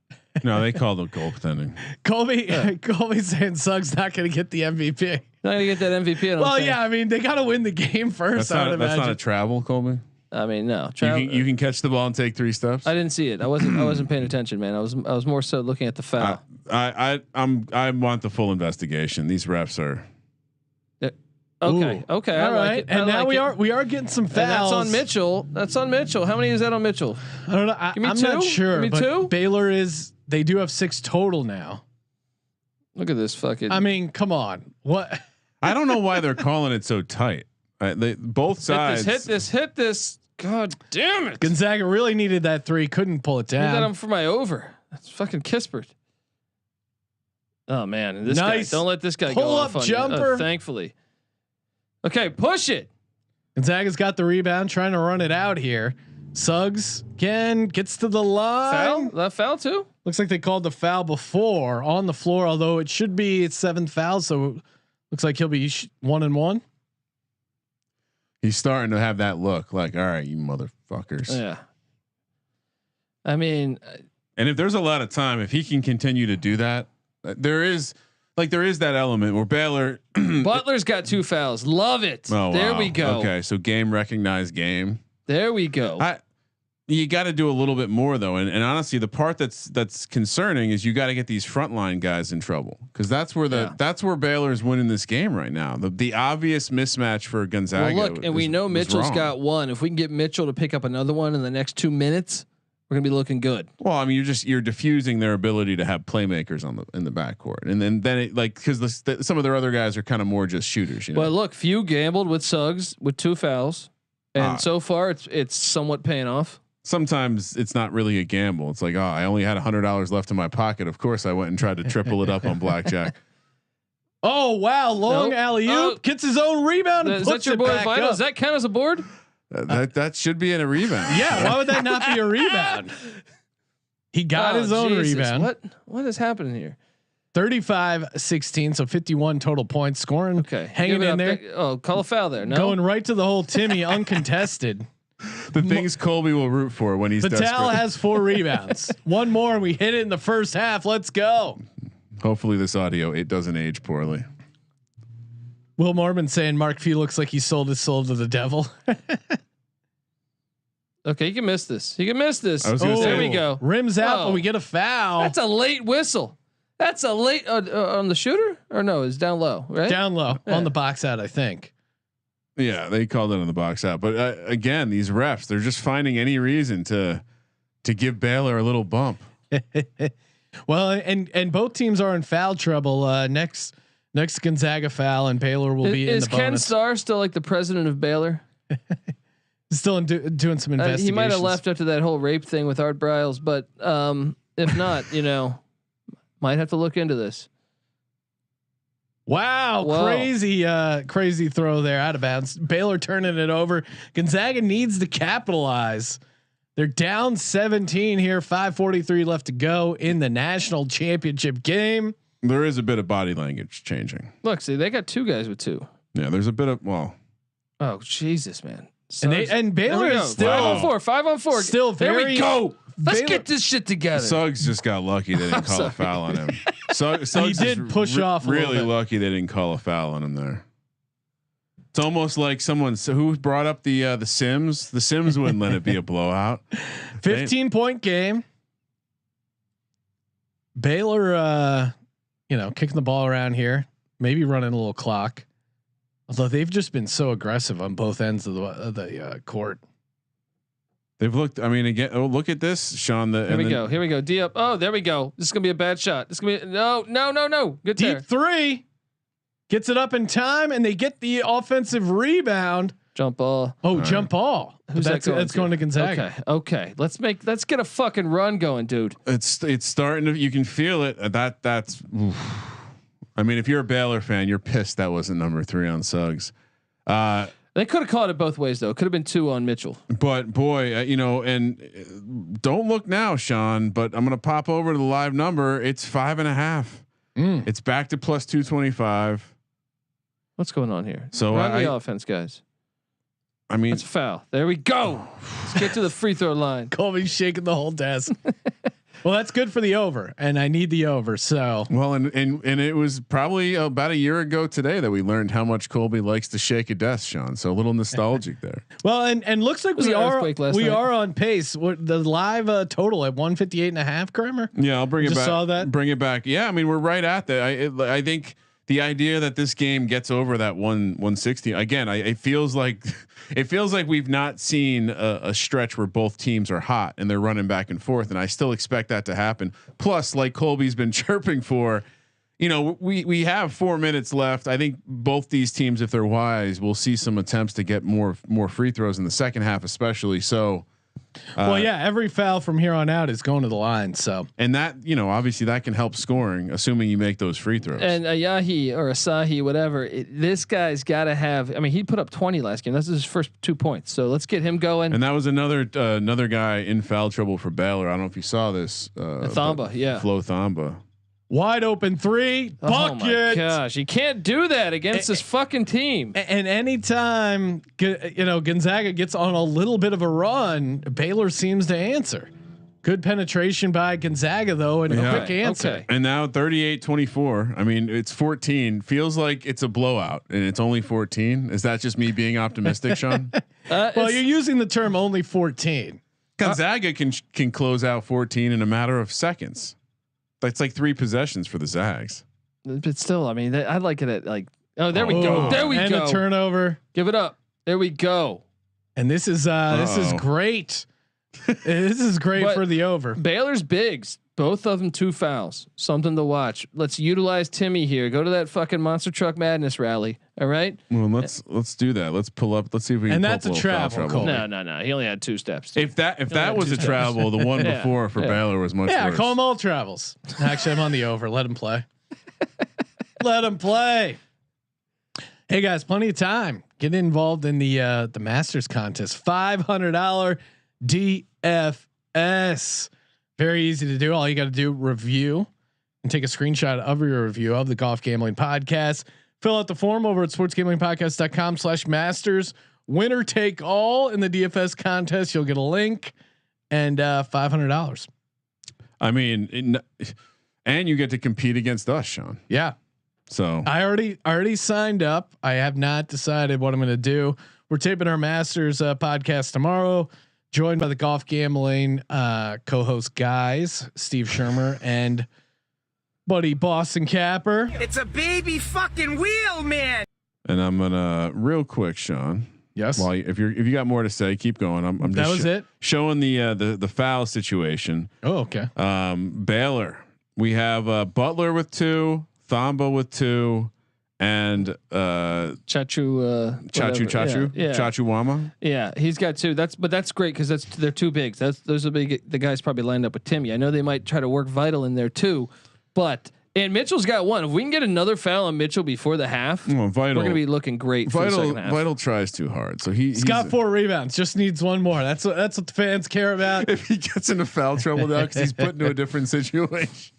[SPEAKER 2] No, they called it goaltending.
[SPEAKER 1] Colby saying Suggs not going to get the MVP.
[SPEAKER 3] Not going to get that MVP.
[SPEAKER 1] Well, yeah, I mean they got to win the game first.
[SPEAKER 2] That's not a travel, Colby.
[SPEAKER 3] I mean, no.
[SPEAKER 2] You can catch the ball and take 3 steps.
[SPEAKER 3] I didn't see it. I wasn't paying attention, man. I was more so looking at the foul.
[SPEAKER 2] I want the full investigation. These refs are.
[SPEAKER 3] Okay.
[SPEAKER 1] All right. And now we are getting some fouls.
[SPEAKER 3] And that's on Mitchell. How many is that on Mitchell?
[SPEAKER 1] I don't know. I'm not sure.
[SPEAKER 3] Give me 2.
[SPEAKER 1] Baylor they do have 6 total now.
[SPEAKER 3] Look at this fucking.
[SPEAKER 1] I mean, come on. What?
[SPEAKER 2] I don't know why they're calling it so tight. Both sides
[SPEAKER 3] hit this. God damn it.
[SPEAKER 1] Gonzaga really needed that 3. Couldn't pull it down.
[SPEAKER 3] I need that for my over. That's fucking Kispert. Oh man. And this
[SPEAKER 1] nice.
[SPEAKER 3] guy, don't let this guy
[SPEAKER 1] pull
[SPEAKER 3] go
[SPEAKER 1] up
[SPEAKER 3] off on
[SPEAKER 1] jumper.
[SPEAKER 3] You. Thankfully. Okay, push it.
[SPEAKER 1] Gonzaga's got the rebound, trying to run it out here. Suggs again gets to the line.
[SPEAKER 3] Foul? That foul too?
[SPEAKER 1] Looks like they called the foul before on the floor, although it should be its 7th foul. So looks like he'll be 1-1.
[SPEAKER 2] He's starting to have that look like, all right, you motherfuckers.
[SPEAKER 3] Yeah. I mean,
[SPEAKER 2] and if there's a lot of time, if he can continue to do that, there is that element where Baylor
[SPEAKER 3] Butler's got 2 fouls. Love it.
[SPEAKER 2] Oh,
[SPEAKER 3] there
[SPEAKER 2] wow.
[SPEAKER 3] we go.
[SPEAKER 2] Okay. So game recognized game.
[SPEAKER 3] There we go.
[SPEAKER 2] You got to do a little bit more though. And honestly, the part that's concerning is you got to get these frontline guys in trouble. Cause that's where Baylor is winning this game right now. The obvious mismatch for Gonzaga.
[SPEAKER 3] Well, look, and we know Mitchell's got 1. If we can get Mitchell to pick up another one in the next 2 minutes, we're gonna be looking good.
[SPEAKER 2] Well, I mean, you're diffusing their ability to have playmakers in the backcourt, and then it, like because some of their other guys are kind of more just shooters. You know?
[SPEAKER 3] Well, look, Few gambled with Suggs with 2 fouls, and so far it's somewhat paying off.
[SPEAKER 2] Sometimes it's not really a gamble. It's like, oh, I only had $100 left in my pocket. Of course, I went and tried to triple it up on blackjack.
[SPEAKER 1] Oh wow, long alley-oop, gets his own rebound and puts it back up.
[SPEAKER 3] Does that count as a board?
[SPEAKER 2] That should be in a rebound.
[SPEAKER 1] Yeah, why would that not be a rebound? He got his own rebound.
[SPEAKER 3] What is happening here?
[SPEAKER 1] 35-16, so 51 total points. Scoring, hanging in there.
[SPEAKER 3] Call a foul there. No,
[SPEAKER 1] going right to the hole. Timmy uncontested.
[SPEAKER 2] The things Colby will root for when he's
[SPEAKER 1] Patel
[SPEAKER 2] desperate.
[SPEAKER 1] has 4 rebounds. One more, and we hit it in the first half. Let's go.
[SPEAKER 2] Hopefully, this audio doesn't age poorly.
[SPEAKER 1] Will Mormon saying Mark Few looks like he sold his soul to the devil.
[SPEAKER 3] Okay, you can miss this.
[SPEAKER 2] There
[SPEAKER 3] we go.
[SPEAKER 1] Rims out, but we get a foul.
[SPEAKER 3] That's a late whistle. That's a late on the shooter, or no? It's down low, right?
[SPEAKER 1] Down low on the box out, I think.
[SPEAKER 2] Yeah, they called it on the box out, but again, these refs, they're just finding any reason to give Baylor a little bump.
[SPEAKER 1] Well, and both teams are in foul trouble. Next Gonzaga foul, and Baylor will be in the bonus. Is
[SPEAKER 3] Ken Starr still like the president of Baylor?
[SPEAKER 1] Still doing some investigations.
[SPEAKER 3] He might have left after that whole rape thing with Art Briles, but if not, might have to look into this.
[SPEAKER 1] Wow, crazy throw there, out of bounds. Baylor turning it over. Gonzaga needs to capitalize. They're down 17 here, 5:43 left to go in the national championship game.
[SPEAKER 2] There is a bit of body language changing.
[SPEAKER 3] Look, see, they got 2 guys with 2.
[SPEAKER 2] Yeah, there's a bit of
[SPEAKER 3] Oh Jesus, man!
[SPEAKER 1] And Baylor is still
[SPEAKER 3] 5 on 4.
[SPEAKER 1] Still
[SPEAKER 3] Let's get this shit together.
[SPEAKER 2] Suggs just got lucky they didn't call a foul on him. Suggs
[SPEAKER 1] he did push off.
[SPEAKER 2] Really lucky they didn't call a foul on him there. It's almost like someone who brought up the Sims. The Sims wouldn't let it be a blowout.
[SPEAKER 1] 15-point game. Baylor, kicking the ball around here, maybe running a little clock. Although they've just been so aggressive on both ends of the court.
[SPEAKER 2] They've looked. I mean, again. Oh, look at this, Sean.
[SPEAKER 3] Here we go. Here we go. D up. Oh, there we go. This is gonna be a bad shot. This is gonna be no. Good
[SPEAKER 1] deep
[SPEAKER 3] there.
[SPEAKER 1] Three. Gets it up in time, and they get the offensive rebound.
[SPEAKER 3] Jump ball.
[SPEAKER 1] Oh, jump ball.
[SPEAKER 3] Who's
[SPEAKER 1] that's going to Gonzaga.
[SPEAKER 3] Okay. Let's get a fucking run going, dude.
[SPEAKER 2] It's starting to. You can feel it. That's. Oof. I mean, if you're a Baylor fan, you're pissed that wasn't number 3 on Suggs.
[SPEAKER 3] They could have called it both ways though. Could have been 2 on Mitchell.
[SPEAKER 2] But boy, and don't look now, Sean. But I'm gonna pop over to the live number. It's 5.5. It's back to plus 225.
[SPEAKER 3] What's going on here?
[SPEAKER 2] So
[SPEAKER 3] run the offense, guys.
[SPEAKER 2] I mean,
[SPEAKER 3] that's a foul. There we go. Let's get to the free throw line.
[SPEAKER 1] Colby's shaking the whole desk. Well, that's good for the over, and I need the over. So
[SPEAKER 2] well, and it was probably about a year ago today that we learned how much Colby likes to shake a desk, Sean. So a little nostalgic there.
[SPEAKER 1] Well, and looks like we are on pace. What the live total at 158.5, Kramer?
[SPEAKER 2] Yeah, I'll bring it back.
[SPEAKER 1] Saw that.
[SPEAKER 2] Bring it back. Yeah, I mean we're right at that. I think the idea that this game gets over that 160 again, it feels like we've not seen a stretch where both teams are hot and they're running back and forth, and I still expect that to happen. Plus, like Colby's been chirping for, we have 4 minutes left. I think both these teams, if they're wise, will see some attempts to get more free throws in the second half, especially. So,
[SPEAKER 1] well, yeah, every foul from here on out is going to the line. So,
[SPEAKER 2] and that, obviously that can help scoring, assuming you make those free throws.
[SPEAKER 3] And Ayahi or Asahi, whatever, this guy's got to have. I mean, he put up 20 last game. That's his first 2 points. So let's get him going.
[SPEAKER 2] And that was another guy in foul trouble for Baylor. I don't know if you saw this.
[SPEAKER 3] Thamba, yeah,
[SPEAKER 2] Flo Thamba.
[SPEAKER 1] Wide open 3 bucket.
[SPEAKER 3] Oh my gosh, you can't do that against this fucking team.
[SPEAKER 1] And anytime Gonzaga gets on a little bit of a run, Baylor seems to answer. Good penetration by Gonzaga though, and a quick answer.
[SPEAKER 3] Okay.
[SPEAKER 2] And now 38-24. I mean, it's 14. Feels like it's a blowout, and it's only 14. Is that just me being optimistic, Sean?
[SPEAKER 1] Well, you're using the term only 14.
[SPEAKER 2] Gonzaga can close out 14 in a matter of seconds. That's like 3 possessions for the Zags.
[SPEAKER 3] But still, I mean, I like it at like. Oh, there we go. There we
[SPEAKER 1] and
[SPEAKER 3] go.
[SPEAKER 1] And a turnover.
[SPEAKER 3] Give it up. There we go.
[SPEAKER 1] And this is great. This is great for the over.
[SPEAKER 3] Baylor's bigs, both of them 2 fouls. Something to watch. Let's utilize Timmy here. Go to that fucking Monster Truck Madness rally. All right.
[SPEAKER 2] Well, let's do that. Let's pull up. Let's see if we can.
[SPEAKER 1] And that's a travel.
[SPEAKER 3] No. He only had 2 steps.
[SPEAKER 2] If that was a travel, the one before for Baylor was much worse.
[SPEAKER 1] Yeah, call them all travels. Actually, I'm on the over. Let him play. Let him play. Hey guys, plenty of time. Get involved in the Masters contest. $500 DFS. Very easy to do. All you got to do, review and take a screenshot of your review of the Golf Gambling Podcast. Fill out the form over at sportsgamblingpodcast.com/masters. Winner take all in the DFS contest. You'll get a link and $500.
[SPEAKER 2] I mean, and you get to compete against us, Sean.
[SPEAKER 1] Yeah.
[SPEAKER 2] So
[SPEAKER 1] I already signed up. I have not decided what I'm going to do. We're taping our Masters podcast tomorrow, joined by the Golf Gambling co-host guys, Steve Shermer and buddy Boston Capper.
[SPEAKER 5] It's a baby fucking wheel, man.
[SPEAKER 2] And I'm gonna real quick, Sean.
[SPEAKER 1] Yes.
[SPEAKER 2] Well, if you got more to say, keep going. I'm just
[SPEAKER 1] that was it.
[SPEAKER 2] Showing the foul situation.
[SPEAKER 1] Oh, okay.
[SPEAKER 2] Baylor. We have Butler with 2, Thamba with 2, and
[SPEAKER 3] Chachu
[SPEAKER 2] Chachuwama.
[SPEAKER 3] Yeah, he's got 2. That's great because they're 2 bigs. Those are the guys probably lined up with Timmy. I know they might try to work Vital in there too, but and Mitchell's got 1. If we can get another foul on Mitchell before the half,
[SPEAKER 2] Vital,
[SPEAKER 3] we're gonna be looking great. For the second half.
[SPEAKER 2] Vital tries too hard, so he's
[SPEAKER 1] got 4 rebounds. Just needs 1 more. That's what the fans care about.
[SPEAKER 2] If he gets into foul trouble now because he's put into a different situation.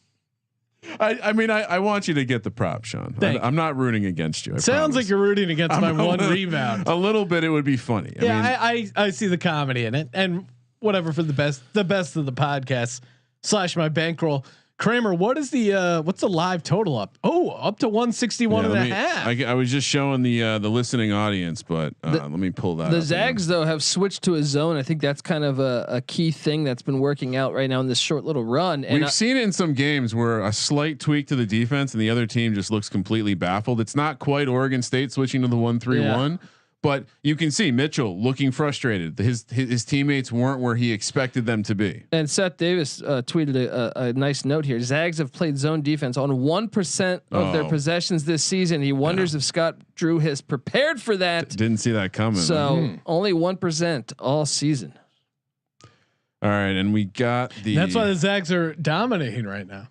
[SPEAKER 2] I mean, I want you to get the prop, Sean. I'm not rooting against you.
[SPEAKER 1] Sounds like you're rooting against my 1 rebound.
[SPEAKER 2] A little bit, it would be funny.
[SPEAKER 1] I see the comedy in it, and whatever for the best of the podcast / my bankroll. Kramer, what is the what's the live total up? Oh, up to 161 and a half.
[SPEAKER 2] I was just showing the listening audience, but let me pull that.
[SPEAKER 3] The Zags though have switched to a zone. I think that's kind of a key thing that's been working out right now in this short little run. And
[SPEAKER 2] we've seen it in some games where a slight tweak to the defense and the other team just looks completely baffled. It's not quite Oregon State switching to the 1-3-1. But you can see Mitchell looking frustrated. His teammates weren't where he expected them to be.
[SPEAKER 3] And Seth Davis tweeted a nice note here. Zags have played zone defense on 1% of their possessions this season. He wonders if Scott Drew has prepared for that.
[SPEAKER 2] Didn't see that coming.
[SPEAKER 3] So only 1% all season.
[SPEAKER 2] All right, and we got the.
[SPEAKER 1] That's why the Zags are dominating right now.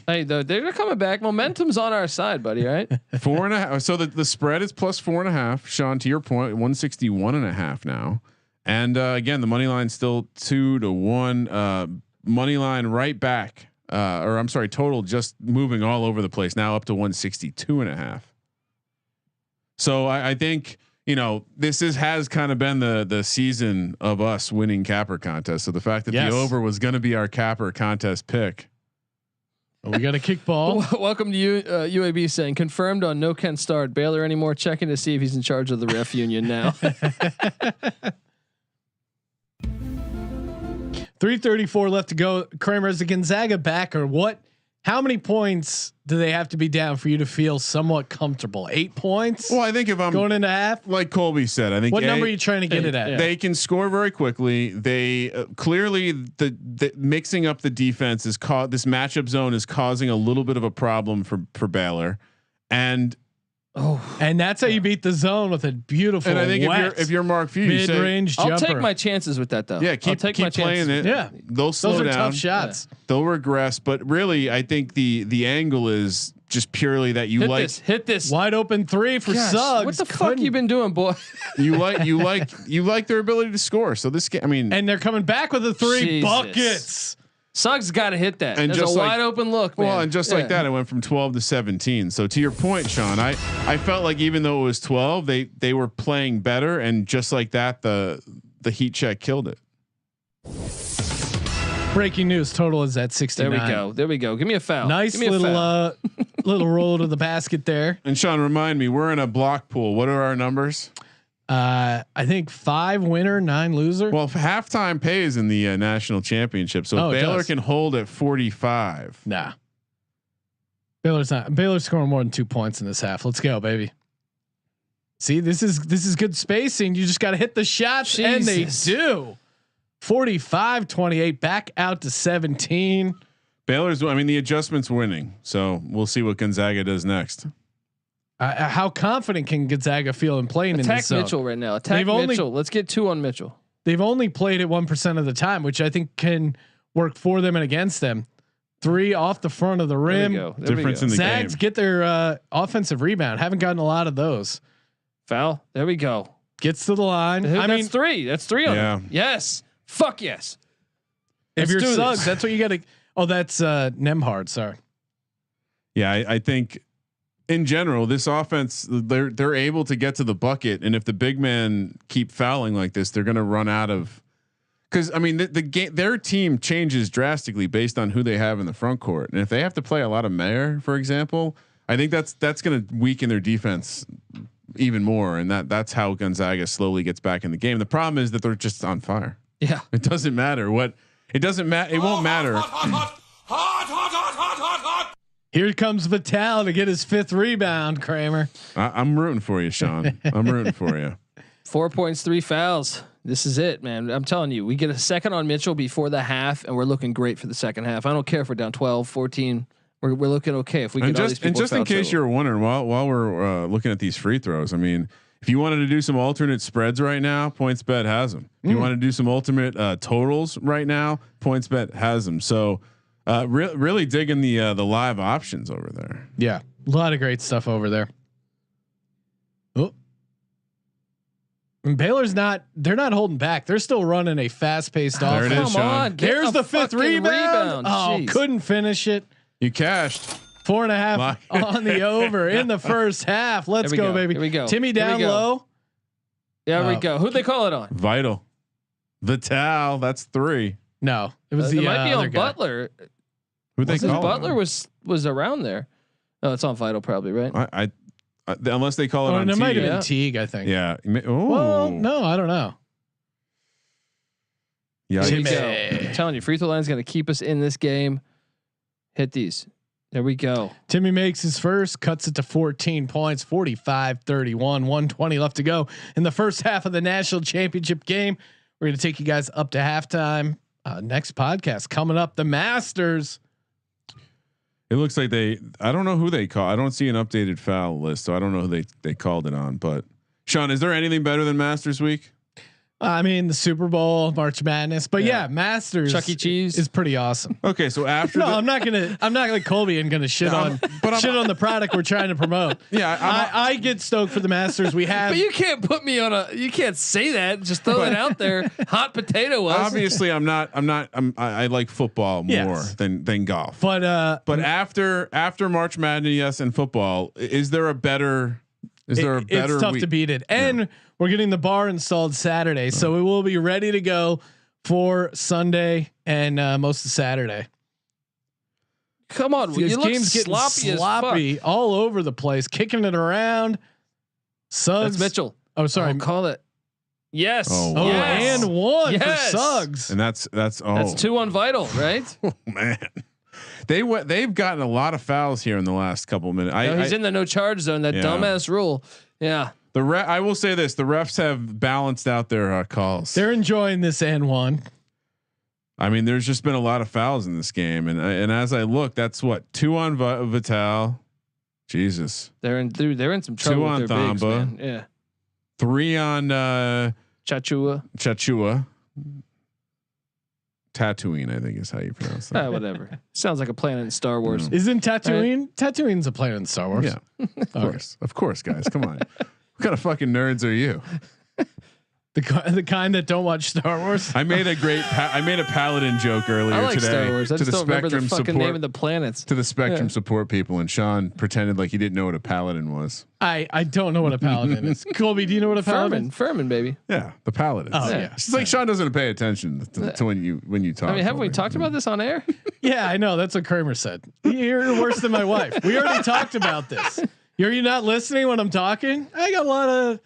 [SPEAKER 3] Hey, they're coming back. Momentum's on our side, buddy. Right?
[SPEAKER 2] 4.5. So the spread is plus 4.5. Sean, to your point, 161.5 now. And again, the money line still 2-1. Money line right back. Or I'm sorry, total just moving all over the place now up to 162.5. So I think this has kind of been the season of us winning capper contest. So the fact that the over was going to be our capper contest pick.
[SPEAKER 1] We got a kickball.
[SPEAKER 3] Welcome to you, UAB saying confirmed on no Ken Starr at Baylor anymore. Checking to see if he's in charge of the ref union now.
[SPEAKER 1] 3:34 left to go. Kramer, as a Gonzaga backer, how many points do they have to be down for you to feel somewhat comfortable? 8 points?
[SPEAKER 2] Well, I think if I'm
[SPEAKER 1] going into half,
[SPEAKER 2] like Colby said, I think
[SPEAKER 1] what number are you trying to get it at?
[SPEAKER 2] They can score very quickly. They clearly the mixing up the defense is this matchup zone is causing a little bit of a problem for Baylor, and
[SPEAKER 1] that's how you beat the zone with a beautiful.
[SPEAKER 2] And I think if you're Mark Few,
[SPEAKER 1] mid-range jumper.
[SPEAKER 3] I'll take my chances with that though.
[SPEAKER 2] Yeah, keep playing it.
[SPEAKER 1] Yeah,
[SPEAKER 2] they'll slow down.
[SPEAKER 1] Those are tough shots.
[SPEAKER 2] Yeah. They'll regress, but really, I think the angle is just purely that you
[SPEAKER 3] hit this
[SPEAKER 1] wide open three for Suggs.
[SPEAKER 3] What the fuck you been doing, boy?
[SPEAKER 2] you like their ability to score. So this game, I mean,
[SPEAKER 1] and they're coming back with the 3 buckets.
[SPEAKER 3] Suggs got to hit that.
[SPEAKER 2] And
[SPEAKER 3] That's
[SPEAKER 2] just
[SPEAKER 3] a wide open look, man.
[SPEAKER 2] Well, and just like that, it went from 12 to 17. So to your point, Sean, I felt like even though it was 12, they were playing better, and just like that, the heat check killed it.
[SPEAKER 1] Breaking news: total is at 69.
[SPEAKER 3] There we go. Give me a foul.
[SPEAKER 1] Nice little little roll to the basket there.
[SPEAKER 2] And Sean, remind me, we're in a block pool. What are our numbers?
[SPEAKER 1] I think 5 winner, 9 loser.
[SPEAKER 2] Well, halftime pays in the national championship, so Baylor can hold at 45.
[SPEAKER 1] Nah, Baylor's scoring more than 2 points in this half. Let's go, baby. See, this is good spacing. You just got to hit the shots, and they do. 45-28, back out to 17.
[SPEAKER 2] Baylor's. I mean, the adjustment's winning, so we'll see what Gonzaga does next.
[SPEAKER 1] How confident can Gonzaga feel in playing in this zone?
[SPEAKER 3] Mitchell right now. Attack Mitchell. Let's get 2 on Mitchell.
[SPEAKER 1] They've only played it 1% of the time, which I think can work for them and against them. 3 off the front of the rim.
[SPEAKER 2] Difference in the game.
[SPEAKER 1] Zags get their offensive rebound. Haven't gotten a lot of those.
[SPEAKER 3] Foul. There we go.
[SPEAKER 1] Gets to the line.
[SPEAKER 3] That's 3. That's 3 on them. Yes. Fuck yes.
[SPEAKER 1] If you're Suggs, that's what you got to. Oh, that's Nemhard. Sorry.
[SPEAKER 2] Yeah, I think. In general, this offense, they're able to get to the bucket, and if the big men keep fouling like this, they're going to run out of. Because I mean, the game, their team changes drastically based on who they have in the front court, and if they have to play a lot of Mayer, for example, I think that's going to weaken their defense even more, and that's how Gonzaga slowly gets back in the game. The problem is that they're just on fire.
[SPEAKER 3] Yeah,
[SPEAKER 2] it doesn't matter what. It doesn't matter. It won't matter.
[SPEAKER 1] Here comes Vital to get his 5th rebound. Kramer,
[SPEAKER 2] I'm rooting for you, Sean. I'm rooting for you.
[SPEAKER 3] 4 points, 3 fouls. This is it, man. I'm telling you, we get a second on Mitchell before the half, and we're looking great for the second half. I don't care if we're down 12, 14. We're looking okay if we get all these people.
[SPEAKER 2] And just in case you're wondering, while we're looking at these free throws, I mean, if you wanted to do some alternate spreads right now, PointsBet has them. If you want to do some ultimate totals right now, PointsBet has them. So. Really digging the live options over there.
[SPEAKER 1] Yeah, a lot of great stuff over there. Oh, and Baylor's they're not holding back. They're still running a fast-paced offense.
[SPEAKER 2] There it is, Sean.
[SPEAKER 1] There's the 5th rebound. Oh, couldn't finish it.
[SPEAKER 2] You cashed
[SPEAKER 1] 4.5 on the over in the first half. Let's go, baby.
[SPEAKER 3] Here we go.
[SPEAKER 1] Timmy down low.
[SPEAKER 3] There we go. Who'd they call it on?
[SPEAKER 2] Vital. Vital. That's 3.
[SPEAKER 1] No, it was the
[SPEAKER 3] it might be
[SPEAKER 1] other
[SPEAKER 3] on
[SPEAKER 1] guy.
[SPEAKER 3] Butler.
[SPEAKER 2] Who they call
[SPEAKER 3] Butler was around there. Oh, it's on Vital probably, right?
[SPEAKER 2] I unless they call it on
[SPEAKER 1] it
[SPEAKER 2] Teague.
[SPEAKER 1] might have been Teague, I think.
[SPEAKER 2] Yeah. Oh.
[SPEAKER 1] Well, no, I don't know.
[SPEAKER 2] Yeah.
[SPEAKER 3] There you go. I'm telling you, free throw line is going to keep us in this game. Hit these. There we go.
[SPEAKER 1] Timmy makes his first, cuts it to 14 points, 45-31, 120 left to go in the first half of the national championship game. We're going to take you guys up to halftime. Next podcast coming up, the Masters.
[SPEAKER 2] It looks like I don't know who they call. I don't see an updated foul list, so I don't know who they called it on. But Sean, is there anything better than Masters Week?
[SPEAKER 1] I mean, the Super Bowl, March Madness, but yeah, Masters,
[SPEAKER 3] Chuck E. Cheese
[SPEAKER 1] is pretty awesome.
[SPEAKER 2] Okay, so after
[SPEAKER 1] I'm not like Colby and gonna shit on the product we're trying to promote.
[SPEAKER 2] Yeah,
[SPEAKER 1] I get stoked for the Masters. We have,
[SPEAKER 3] but you can't put me on you can't say that. Just throw it out there. Hot potato was.
[SPEAKER 2] Obviously, I like football more than golf.
[SPEAKER 1] but
[SPEAKER 2] after March Madness and football, is there a better? It's tough
[SPEAKER 1] to beat it, and we're getting the bar installed Saturday, so we will be ready to go for Sunday and most of Saturday.
[SPEAKER 3] Come on, you look sloppy
[SPEAKER 1] all over the place, kicking it around. Suggs,
[SPEAKER 3] that's Mitchell.
[SPEAKER 1] Oh, sorry,
[SPEAKER 3] call it. Yes.
[SPEAKER 1] Oh,
[SPEAKER 3] yes.
[SPEAKER 1] and 1 for Suggs,
[SPEAKER 2] and that's
[SPEAKER 3] 2 on Vital, right?
[SPEAKER 2] Oh man. They've gotten a lot of fouls here in the last couple of minutes.
[SPEAKER 3] He's in the no charge zone. That dumbass rule. Yeah.
[SPEAKER 2] I will say this: the refs have balanced out their calls.
[SPEAKER 1] They're enjoying this N1.
[SPEAKER 2] I mean, there's just been a lot of fouls in this game, and as I look, that's what 2 on Vital. Jesus,
[SPEAKER 3] they're in some trouble.
[SPEAKER 2] 2 on
[SPEAKER 3] with their bigs,
[SPEAKER 2] Thamba.
[SPEAKER 3] man. Yeah.
[SPEAKER 2] 3 on Chachua. Tatooine, I think is how you pronounce that.
[SPEAKER 3] Whatever. Sounds like a planet in Star Wars.
[SPEAKER 1] Isn't Tatooine? Right? Tatooine's a planet in Star Wars.
[SPEAKER 2] Yeah, of course, guys. Come on, what kind of fucking nerds are you?
[SPEAKER 1] The kind that don't watch Star Wars.
[SPEAKER 2] I made a Paladin joke earlier
[SPEAKER 3] I like
[SPEAKER 2] today.
[SPEAKER 3] Star Wars. I just don't remember the fucking name of the planets.
[SPEAKER 2] To the Spectrum support people, and Sean pretended like he didn't know what a Paladin was.
[SPEAKER 1] I don't know what a Paladin is. Colby, do you know what a Paladin is?
[SPEAKER 3] Furman, baby.
[SPEAKER 2] Yeah, the Paladins.
[SPEAKER 1] Oh yeah.
[SPEAKER 2] It's like Sean doesn't pay attention to when you talk.
[SPEAKER 3] I mean, haven't we talked about this on air?
[SPEAKER 1] Yeah, I know. That's what Kramer said. You're worse than my wife. We already talked about this. Are you not listening when I'm talking? I got a lot of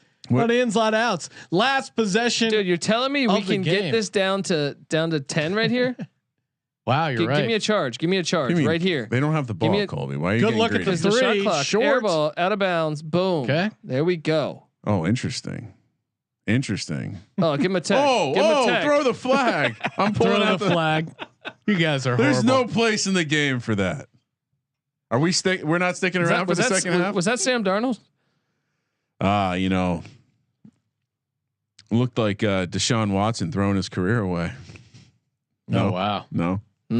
[SPEAKER 1] ins, lot of outs. Last possession,
[SPEAKER 3] dude. You're telling me we can get this down to 10 right here?
[SPEAKER 1] Wow, you're right.
[SPEAKER 3] Give me a charge. Right here.
[SPEAKER 2] They don't have the ball, Colby. Why are you
[SPEAKER 1] good look at the
[SPEAKER 3] shot clock?
[SPEAKER 1] Short.
[SPEAKER 3] Air ball out of bounds. Boom.
[SPEAKER 1] Okay,
[SPEAKER 3] there we go.
[SPEAKER 2] Oh, interesting.
[SPEAKER 3] Oh, give him a tag.
[SPEAKER 2] Throw the flag. I'm pulling out
[SPEAKER 1] the flag. You guys are.
[SPEAKER 2] There's
[SPEAKER 1] horrible.
[SPEAKER 2] no place in the game for that. Are we We're not sticking around for the second half.
[SPEAKER 3] Was that Sam Darnold?
[SPEAKER 2] Looked like Deshaun Watson throwing his career away. No,
[SPEAKER 1] oh, wow.
[SPEAKER 2] No.
[SPEAKER 3] Have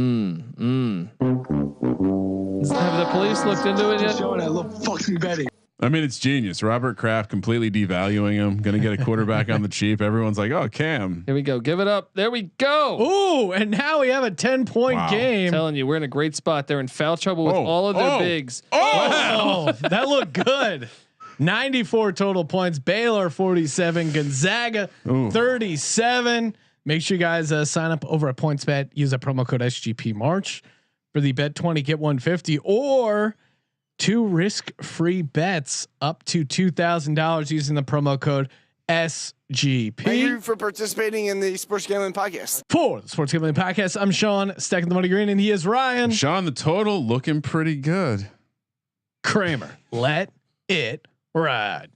[SPEAKER 3] the police looked into it yet?
[SPEAKER 4] Showing that little fucking betting.
[SPEAKER 2] I mean, it's genius. Robert Kraft completely devaluing him. Going to get a quarterback on the cheap. Everyone's like, "Oh, Cam."
[SPEAKER 3] Here we go. Give it up. There we go.
[SPEAKER 1] Ooh, and now we have a 10-point game.
[SPEAKER 3] I'm telling you, we're in a great spot. They're in foul trouble with all of their bigs.
[SPEAKER 1] Oh, that looked good. 94 total points. Baylor 47. Gonzaga 37. Make sure you guys sign up over at PointsBet. Use the promo code SGP March for the bet 20 get 150 or 2 risk-free bets up to $2,000 using the promo code SGP.
[SPEAKER 6] Thank you for participating in the Sports Gambling Podcast.
[SPEAKER 1] For the Sports Gambling Podcast, I'm Sean, stacking the money green, and he is Ryan.
[SPEAKER 2] Sean, the total looking pretty good.
[SPEAKER 1] Kramer, let it ride.